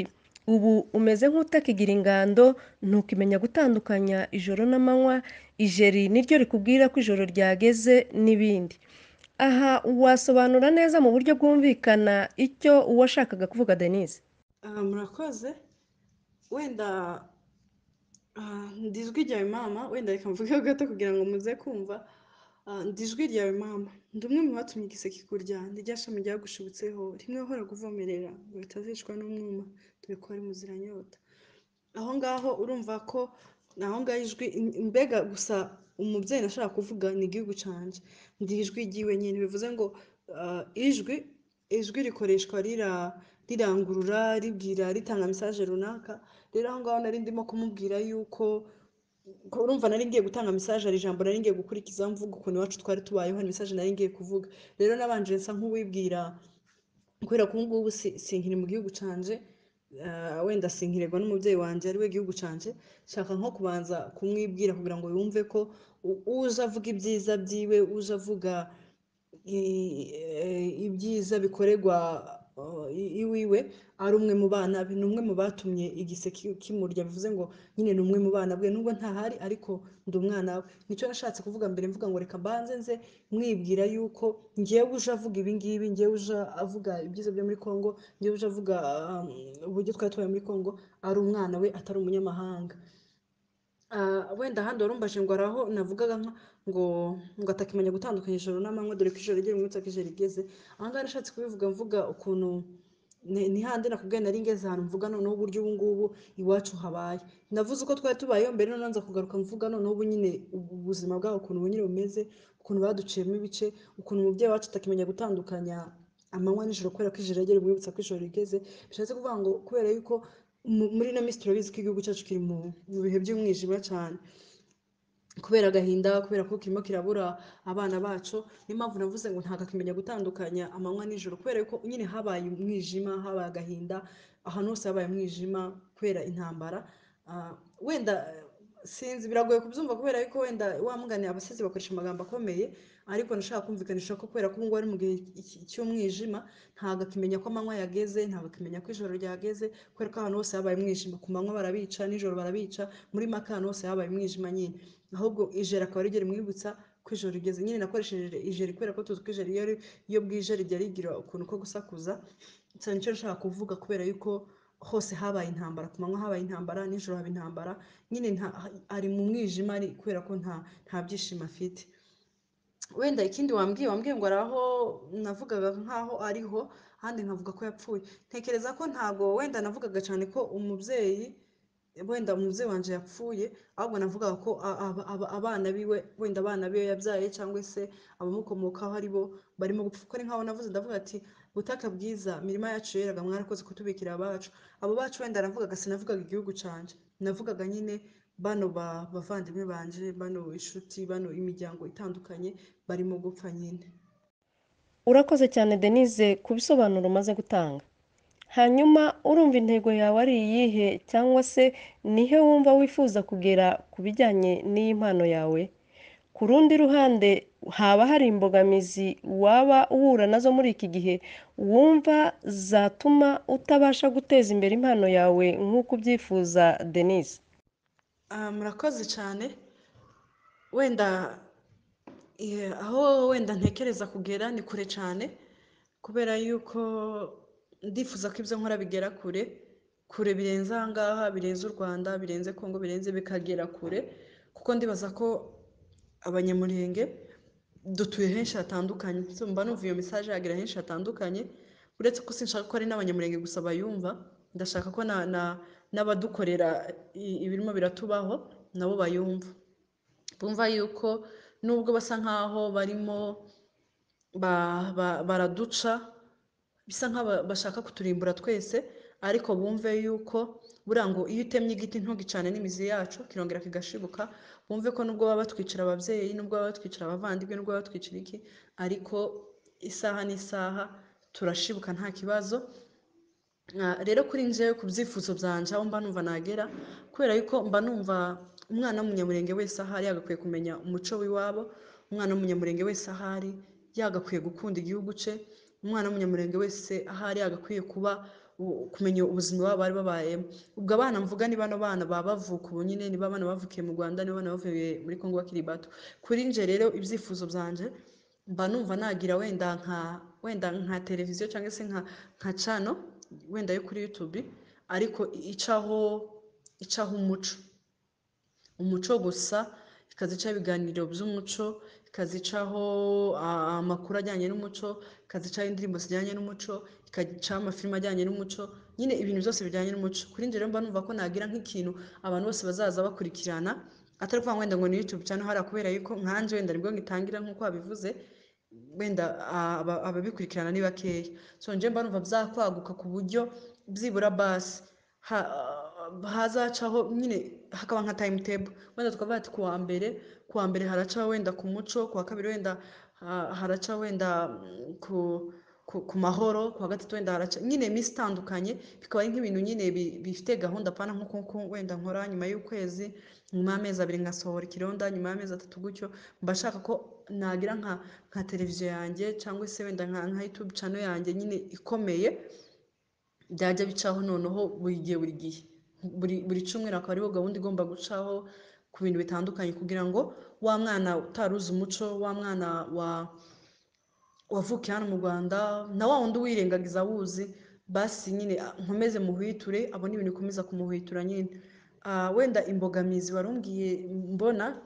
ubu umeze nk'utakigira ingando, ntukimenya gutandukanya ijoro n'amanywa, ijeri niryo rikubwira ko ijoro ryageze n'ibindi. Aha wasobanura neza mu buryo bwumvikana icyo uwashakaga kuvuga Denise? Murakoze. Wenda ndijwi ryawe mama, wenda reka mvuge gato kugira ngo muze kumva. Ndijwi ryawe mama, ndi umwe mu batumye igiseke kurya, ndi rya shami ryagushibutseho, rimwe uhora kuvomerera ngo bitazicwa n'umwuma, dore ko ari muziranyota. Aho ngaho urumva ko aho ngaho ijwi mbega gusa umubyeyi nashaka kuvuga ni igihugu canje, ndi ijwi ryiwe nyine. Bivuze ngo ijwi rikoreshwa rirangurura, ribwira, ritanga message runaka. Rero aho ngaho nari ndimo kumubwira yuko urumva nari ngiye gutanga message, ari ijambo nari ngiye gukurikiza mvuga ukuntu iwacu twari tubayeho, hari message nari ngiye kuvuga. Rero nabanje nsa nk'uwibwira, kubera ko ngubu sinkiri mu gihugu canje, wenda sinkiregwa n'umubyeyi wanje ari we gihugu canje, shaka nko kubanza kumwibwira kugira ngo yumve ko uje avuga ibyiza byiwe, uje avuga ibyiza bikorerwa iwiwe, ari umwe mu bana be, ni umwe mu batumye igiseke kimurya. Bivuze ngo nyine ni umwe mu bana bwe, nubwo ntahari ariko ndi umwana we. Nicyo nashatse kuvuga mbere, mvuga ngo reka mbanze nze mwibwira yuko ngewe uje avuga ibi ngibi, ngewe uje avuga ibyiza byo muri Congo, ngewe uje avuga uburyo twari tubaye muri Congo, ari umwana we atari umunyamahanga. Wenda ahandi warumbaje ngo araho navugaga ngo atakimenya gutandukanya ijoro n'amanywa, dore ko ijoro rigera umwitsa ko ijoro rigeze. Aha ngaha nashatse kubivuga mvuga ukuntu ni handi nakubwiye nari ngeze ahantu mvuga noneho uburyo ubu ngubu iwacu habaye. Navuze uko twari tubayeho mbere, noneho nza kugaruka mvuga noneho ubu nyine ubuzima bwabo ukuntu ubu nyine bumeze, ukuntu baduciyemo ibice, ukuntu umubyeyi wacu atakimenya gutandukanya amanywa n'ijoro kubera ko ijoro rigera umwitsa ko ijoro rigeze. Bishatse kuvuga ngo kubera yuko muri ino minsi turabizi ko igihugu cyacu kiri mu bihe by'umwijima cyane, kubera agahinda, kubera ko kirimo kirabura abana bacu. Niyo mpamvu navuze ngo ntabwo akimenya gutandukanya amanywa n'ijoro, kubera yuko nyine habaye umwijima, habaye agahinda, ahantu hose habaye umwijima kubera intambara. wenda sinzi biragoye kubyumva kubera yuko wenda wamugane abasizi bakoresha amagambo akomeye ariko nashaka kumvikanisha ko kubera ko ubu ngubu ari mu gihe cy'umwijima ntabwo akimenya ko amanywa yageze, ntabwo akimenya ko ijoro ryageze, kubera ko ahantu hose habaye umwijima, ku manywa barabica, nijoro barabica, muri make ahantu hose habaye umwijima nyine, ahubwo ijoro akaba rigera rimwibutsa ko ijoro rigeze. Nyine nakoresheje ijoro kubera ko tuzi ko ijoro iyo bwije rijya rigira ukuntu ko gusakuza, cyane nicyo nshaka kuvuga kubera yuko hose habaye intambara, ku manywa habaye intambara, nijoro haba intambara, nyine ari mu mwijima kubera ko nta byishimo afite. Wenda ikindi wambwiye ngo araho, navugaga nkaho ariho, ahandi nkavuga ko yapfuye. Ntekereza ko ntabwo wenda navugaga cyane ko umubyeyi wanje yapfuye, ahubwo navugaga ko abana biwe, wenda abana biwe yabyaye cyangwa se abamukomokaho ari bo barimo gupfa. Kuko ni nkaho navuze, ndavuga ati butaka bwiza, mirima yacu yeraga, mwarakoze kutubikira abacu. Abo bacu wenda navugaga, sinavugaga igihugu canje, navugaga nyine bano bavandimwe banje, bano inshuti, bano imiryango itandukanye barimo gupfa nyine. urakoze cyane Denise ku bisobanuro umaze gutanga. Hanyuma urumva intego yawe ari iyihe, cyangwa se nihe wumva wifuza kugera ku bijyanye n'iyi mpano yawe? Ku rundi ruhande haba hari imbogamizi waba uhura nazo muri iki gihe wumva zatuma utabasha guteza imbere impano yawe nk'uko ubyifuza Denise? Murakoze cyane. Wenda aho wenda ntekereza kugera ni kure cyane, kubera yuko ndifuza ko ibyo nkora bigera kure birenze aha ngaha, birenze u Rwanda, birenze Kongo, birenze bikagera kure, kuko ndibaza ko abanyamurenge dutuye henshi hatandukanye. Mba numva iyo message yagera henshi hatandukanye, uretse ko sinshaka ko ari n'abanyamurenge gusa bayumva, ndashaka ko n'abadukorera ibirimo biratubaho nabo bayumva, bumva yuko nubwo basa nkaho barimo baraduca, bisa nk'aho bashaka kuturimbura twese, ariko bumve yuko buriya ngo iyo utemye igiti ntugicane n'imizi yacu kirongera kigashibuka. Bumve ko nubwo baba batwicira ababyeyi, nubwo baba batwicira abavandimwe, nubwo baba batwicira iki, ariko isaha n'isaha turashibuka nta kibazo. Rero kuri njyewe ku byifuzo byanje aho mba numva nagera, kubera yuko mba numva umwana w'umunyamurenge wese ahari yagakwiye kumenya umuco w'iwabo, umwana w'umunyamurenge wese ahari yagakwiye gukunda igihugu cye, umwana w'umunyamurenge wese ahari yagakwiye kumenya ubuzima baba bari babayemo. Ubwo abana mvuga ni bano bana baba bavuka ubu nyine, niba abana bavukiye mu Rwanda, niba abana bavuye muri Kongo bakiri bato. Kuri nje rero ibyifuzo byanje mba numva nagira wenda nka televiziyo cyangwa se nka channel wenda yo kuri YouTube, ariko icaho umuco gusa, ikazicaho ibiganiro by'umuco, ikazicaho amakuru ajyanye n'umuco, ikazicaho indirimbo zijyanye n'umuco, ikazicaho amafilime ajyanye n'umuco, nyine ibintu byose bijyanye n'umuco. Kuri njye rero mba numva ko nagira nk'ikintu abantu bose bazaza bakurikirana, atari kuvuga wenda ngo ni YouTube channel hariya, kubera yuko nkanje wenda nibwo ngitangira nk'uko wabivuze, wenda ababikurikirana ni bakeya. So nje mba numva byakwaguka ku buryo byibura basi hazacaho nyine hakaba nka timetable, wenda tukavuga ati kuwa mbere haracaho wenda ku muco, kuwa kabiri wenda haracaho wenda ku mahoro, kuwa gatatu wenda haraca nyine iminsi itandukanye, bikaba ari nk'ibintu nyine bifite gahunda, apana nk'uko wenda nkora nyuma y'ukwezi, nyuma y'amezi 2 ngasohora ikironda, nyuma y'amezi 3 gutyo. Mba shaka ko nagira nka televiziyo yanjye cyangwa se wenda nka YouTube channel yanjye nyine ikomeye, byajya bicaho noneho buri gihe buri cyumweru akaba ariho gahunda igomba gucaho ku bintu bitandukanye, kugira ngo wa mwana utaruzi umuco, wa mwana wavukiye hano mu Rwanda, na wa wundi wirengagiza awuzi, basi nyine nkomeze muhwiture, abone ibintu bikomeza kumuhwitura nyine. Wenda imbogamizi warumbwiye mbona,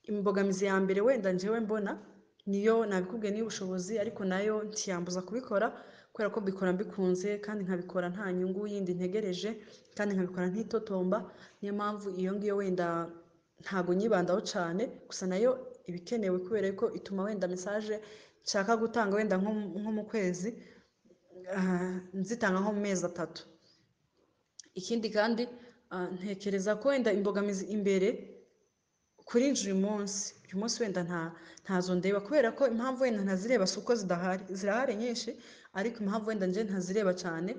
imbogamizi ya mbere wenda njyewe mbona niyo nabikubwiye, niyo ubushobozi, ariko nayo ntiyambuza kubikora, kubera ko mbikora mbikunze, kandi nkabikora nta nyungu yindi ntegereje, kandi nkabikora ntitotomba. Niyo mpamvu iyo ngiyo wenda ntago nyibandaho cyane, gusa nayo ibikenewe, kubera ko ituma wenda message nshaka gutanga wenda nko mu kwezi nzitanga nko mu mezi 3. Ikindi kandi ntekereza ko wenda imbogamizi imbere kuri uyu munsi wenda ntazo ndeba, kubera ko impamvu wenda ntazireba si uko zirahari nyinshi, ariko impamvu wenda nje ntazireba cyane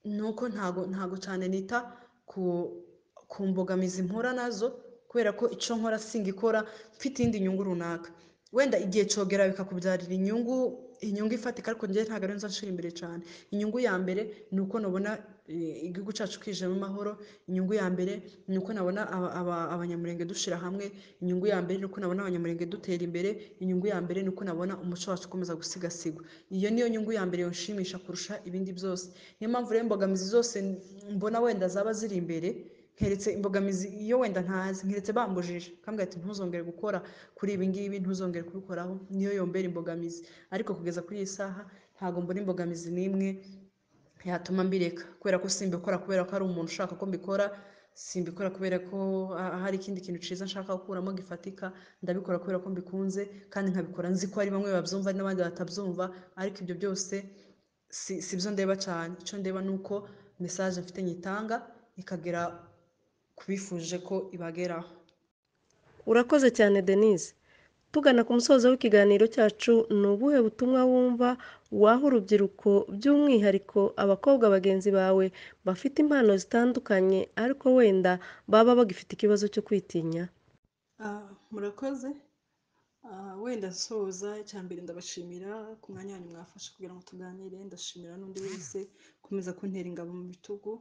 nuko ntago cyane nita ku mbogamizi mpura nazo kubera ko icyo nkora singikora mfite indi nyungu runaka wenda igihe cogera bikakubyarira inyungu ifatika ariko njye ntabwo ari nzo nshira imbere cyane inyungu ya mbere ni uko nabona igihugu cyacu kijemo amahoro inyungu ya mbere ni uko nabona abanyamurenge dushira hamwe inyungu ya mbere ni uko nabona abanyamurenge dutera imbere inyungu ya mbere ni uko nabona umuco wacu ukomeza gusigasigwa iyo niyo nyungu ya mbere yonshimisha kurusha ibindi byose niyo mpamvu rero imbogamizi zose mbona wenda zaba ziri imbere nkeretse imbogamizi iyo wenda ntazi nkeretse bambujije kambwira ati ntuzongere gukora kuri ibi ngibi ntuzongere kubikoraho niyo yombera imbogamizi ariko kugeza kuri iyi saha ntago mbona imbogamizi n'imwe yatuma mbireka kubera ko simbikora kubera ko ari umuntu ushaka ko mbikora simbikora kubera ko hari ikindi kintu ciza nshaka gukuramo gifatika ndabikora kubera ko mbikunze kandi nkabikora nzi ko ari bamwe babyumva n'abandi batabyumva ariko ibyo byose si byo ndeba cyane icyo ndeba nuko message mfite nyitanga ikagera kubifuje ko ibageraho. Urakoze cyane Denise. Tugana ku musozo w'ikiganiro cyacu ni ubuhe butumwa wumva waha urubyiruko by'umwihariko abakobwa bagenzi bawe bafite impano zitandukanye ariko wenda baba bagifite ikibazo cyo kwitinya? Murakoze. Wenda soza icyambere ndabashimira ku mwanya wanyu mwafashe kugira ngo tuganire ndashimira n'undi wese komeza kuntera ingabo mu bitugu.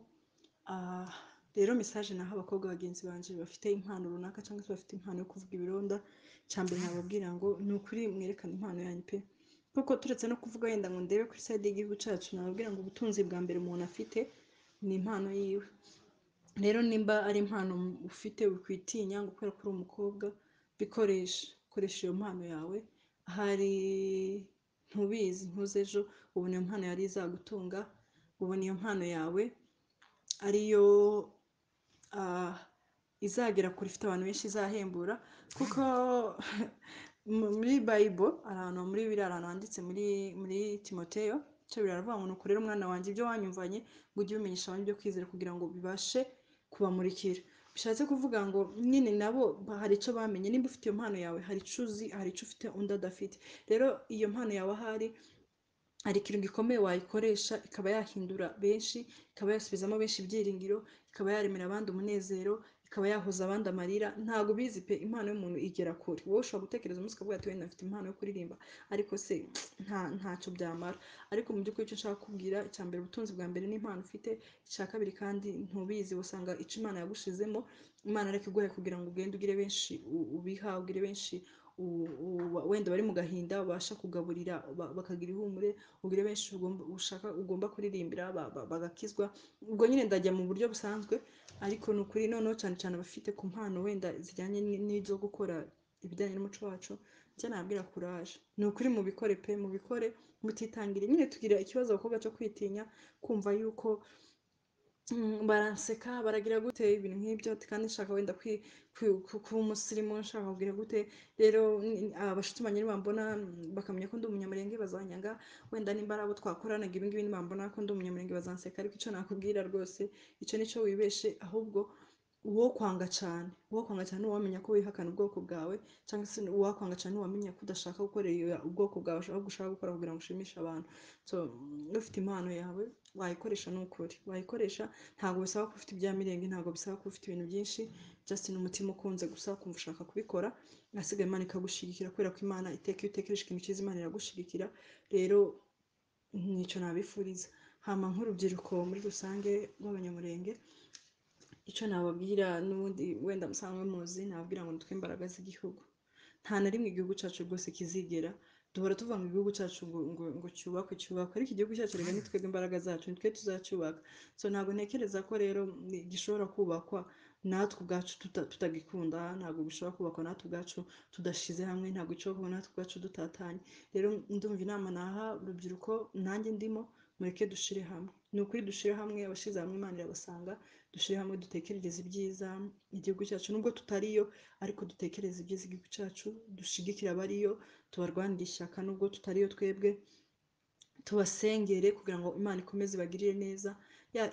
Rero message naho abakobwa bagenzi banje bafite impano runaka cyangwa se bafite impano yo kuvuga ibironda cyambere nababwira ngo ni ukuri mwerekana impano yanyu pe kuko turetse no kuvuga yenda ngo ndebe kuri side y'igihugu cyacu nababwira ngo ubutunzi bwa mbere umuntu afite ni impano yiwe rero nimba ari impano ufite ukwitinya ngo kubera ko uri umukobwa koresha iyo mpano yawe hari ntubizi ntuzejo ubona iyo mpano yari izagutunga ubona iyo mpano yawe ariyo izagera kuri ifite abantu benshi izahembura kuko muri Bible ahantu muri biri ahantu handitse muri Timoteyo cyo biravuga ngo nuko rero umwana wanjye ibyo wanyumvanye ngo ujye ubimenyesha abantu byo kwizera kugira ngo bibashe kubamurikira bishatse kuvuga ngo nyine nabo hari icyo bamenye nimba ufite iyo mpano yawe hari icyo uzi hari icyo ufite undi adafite rero iyo mpano yawe ahari hari ikintu gikomeye wayikoresha ikaba yahindura benshi ikaba yasubizamo benshi ibyiringiro ikaba yaremera abandi umunezero ikaba yahuza abandi amarira ntago bizi pe impano y'umuntu igera kure wowe ushobora gutekereza umunsi ukavuga ati wenda afite impano yo kuririmba ariko se ntacyo byamara ariko mu by'ukuri icyo nshaka kubwira icya mbere ubutunzi bwa mbere n'impano ufite icya kabiri kandi ntubizi usanga icyo Imana yagushizemo Imana ariko iguhe kugira ngo ugende ugire benshi ubiha ugire benshi wenda bari mu gahinda ubasha kugaburira bakagira ihumure ugire benshi ugomba kuririmbira bagakizwa ubwo nyine ndajya mu buryo busanzwe ariko ni ukuri noneho cyane cyane abafite ku mpano wenda zijyanye n'izo gukora ibijyanye n'umuco wacu njye nabwira courage ni ukuri mubikore pe mubikore mutitangire nyine tugira ikibazo abakobwa cyo kwitinya kumva yuko baranseka baragira gute ibintu nk'ibyo kandi nshaka wenda kuba umusirimu nshaka kugira gute rero abashuti banjye nibambona bakamenya ko ndi umunyamurenge bazanyanga wenda nimba ari abo twakoranaga ibi ngibi nibambona ko ndi umunyamurenge bazanseka ariko icyo nakubwira rwose icyo nicyo wibeshe ahubwo uwo kwanga cyane uwamenya ko wihakana ubwoko bwawe cyangwa se uwakwanga cyane uwamenya ko udashaka gukorera ubwoko bwawe ahubwo ushaka gukora kugira ngo ushimishe abantu so ufite impano yawe wayikoresha n'ukuri wayikoresha ntabwo bisaba ko ufite ibya mirenge ntabwo bisaba ko ufite ibintu byinshi just n'umutima ukunze gusa kumva ushaka kubikora asigaye Imana ikagushigikira kubera ko Imana iteka iyo utekereje ikintu cyiza Imana iragushigikira rero nicyo nabifuriza hama nk'urubyiruko muri rusange rw'abanyamurenge icyo nababwira n'ubundi wenda musanzwe muzi nababwira ngo nitwe imbaraga z'igihugu nta na rimwe igihugu cyacu rwose kizigera duhora tuvuga ngo igihugu cyacu ngo cyubakwe ariko igihugu cyacu rega nitwe imbaraga zacu nitwe tuzacyubaka so ntabwo ntekereza ko rero gishobora kubakwa natwe ubwacu tutagikunda ntabwo bishobora kubakwa natwe ubwacu tudashize hamwe ntabwo bishobora kubakwa natwe ubwacu dutatanye rero ndumva inama naha urubyiruko nanjye ndimo mureke dushire hamwe ni ukuri dushire hamwe abashize hamwe Imana irabasanga dushire hamwe dutekerereze ibyiza igihugu cyacu nubwo tutariyo ariko dutekereze ibyiza igihugu cyacu dushigikira abariyo tubarwanira ishyaka nubwo tutariyo twebwe tubasengere kugira ngo Imana ikomeze bagirire neza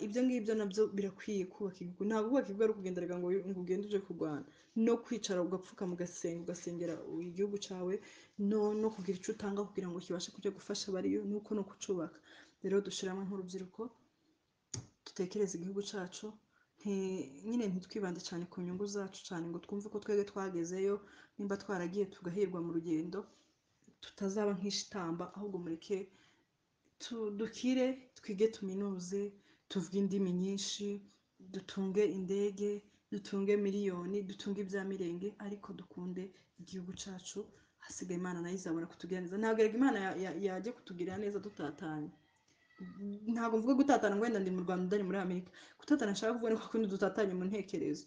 ibyo ngibyo nabyo birakwiye kubaka igihugu ntabwo kubaka igihugu ari ukugendera ngo ugende uje kurwana no kwicara ugapfuka ugasengera igihugu cyawe no kugira icyo utanga kugira ngo kibashe kujya gufasha abariyo nuko no kucubaka rero dushiramo nk'urubyiruko dutekereze igihugu cyacu nyine ntitwibande cyane ku nyungu zacu cyane ngo twumve ko twebwe twagezeyo nimba twaragiye tugahirwa mu rugendo tutazaba nk'ishitamba ahubwo mureke dukire twige tuminuze tuvuge indimi nyinshi dutunge indege dutunge miliyoni dutunge ibya mirenge ariko dukunde igihugu cyacu hasigaye Imana nayo izabona kutugirira neza ntabwo Imana yaje kutugirira neza dutatanye ntabwo mvuga gutatana ngo wenda ndi mu Rwanda ndari muri Amerika gutatana nshaka kuvuga ko kundi dutatanye mu ntekerezo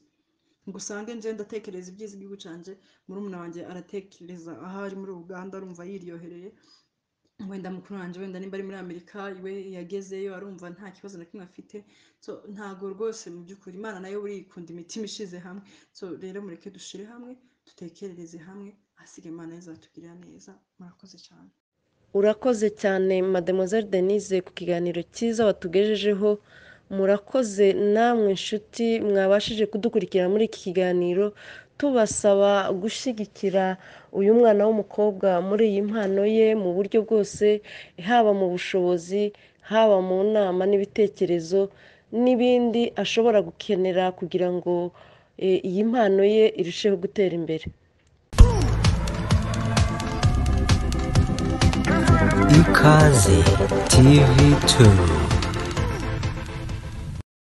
ngo usange nje ndatekereza ibyiza igihugu canje muri umuna wanje aratekereza aho ari muri Uganda arumva yiryohereye wenda mukuru wanje wenda nimba ari muri Amerika iwe yagezeyo arumva nta kibazo na kimwe afite so ntago rwose mu byukuri Imana nayo buri ikunda imitima ishize hamwe so rero mureke dushire hamwe dutekerereze hamwe asige Imana izatugirira neza murakoze cyane urakoze cyane Mademoiselle Denise ku kiganiro cyiza watugejejeho murakoze namwe inshuti mwabashije kudukurikira muri iki kiganiro tubasaba gushyigikira uyu mwana w'umukobwa muri iyi mpano ye mu buryo bwose haba mu bushobozi haba mu nama n'ibitekerezo n'ibindi ashobora gukenera kugira ngo iyi mpano ye irusheho gutera imbere Ikaze TV2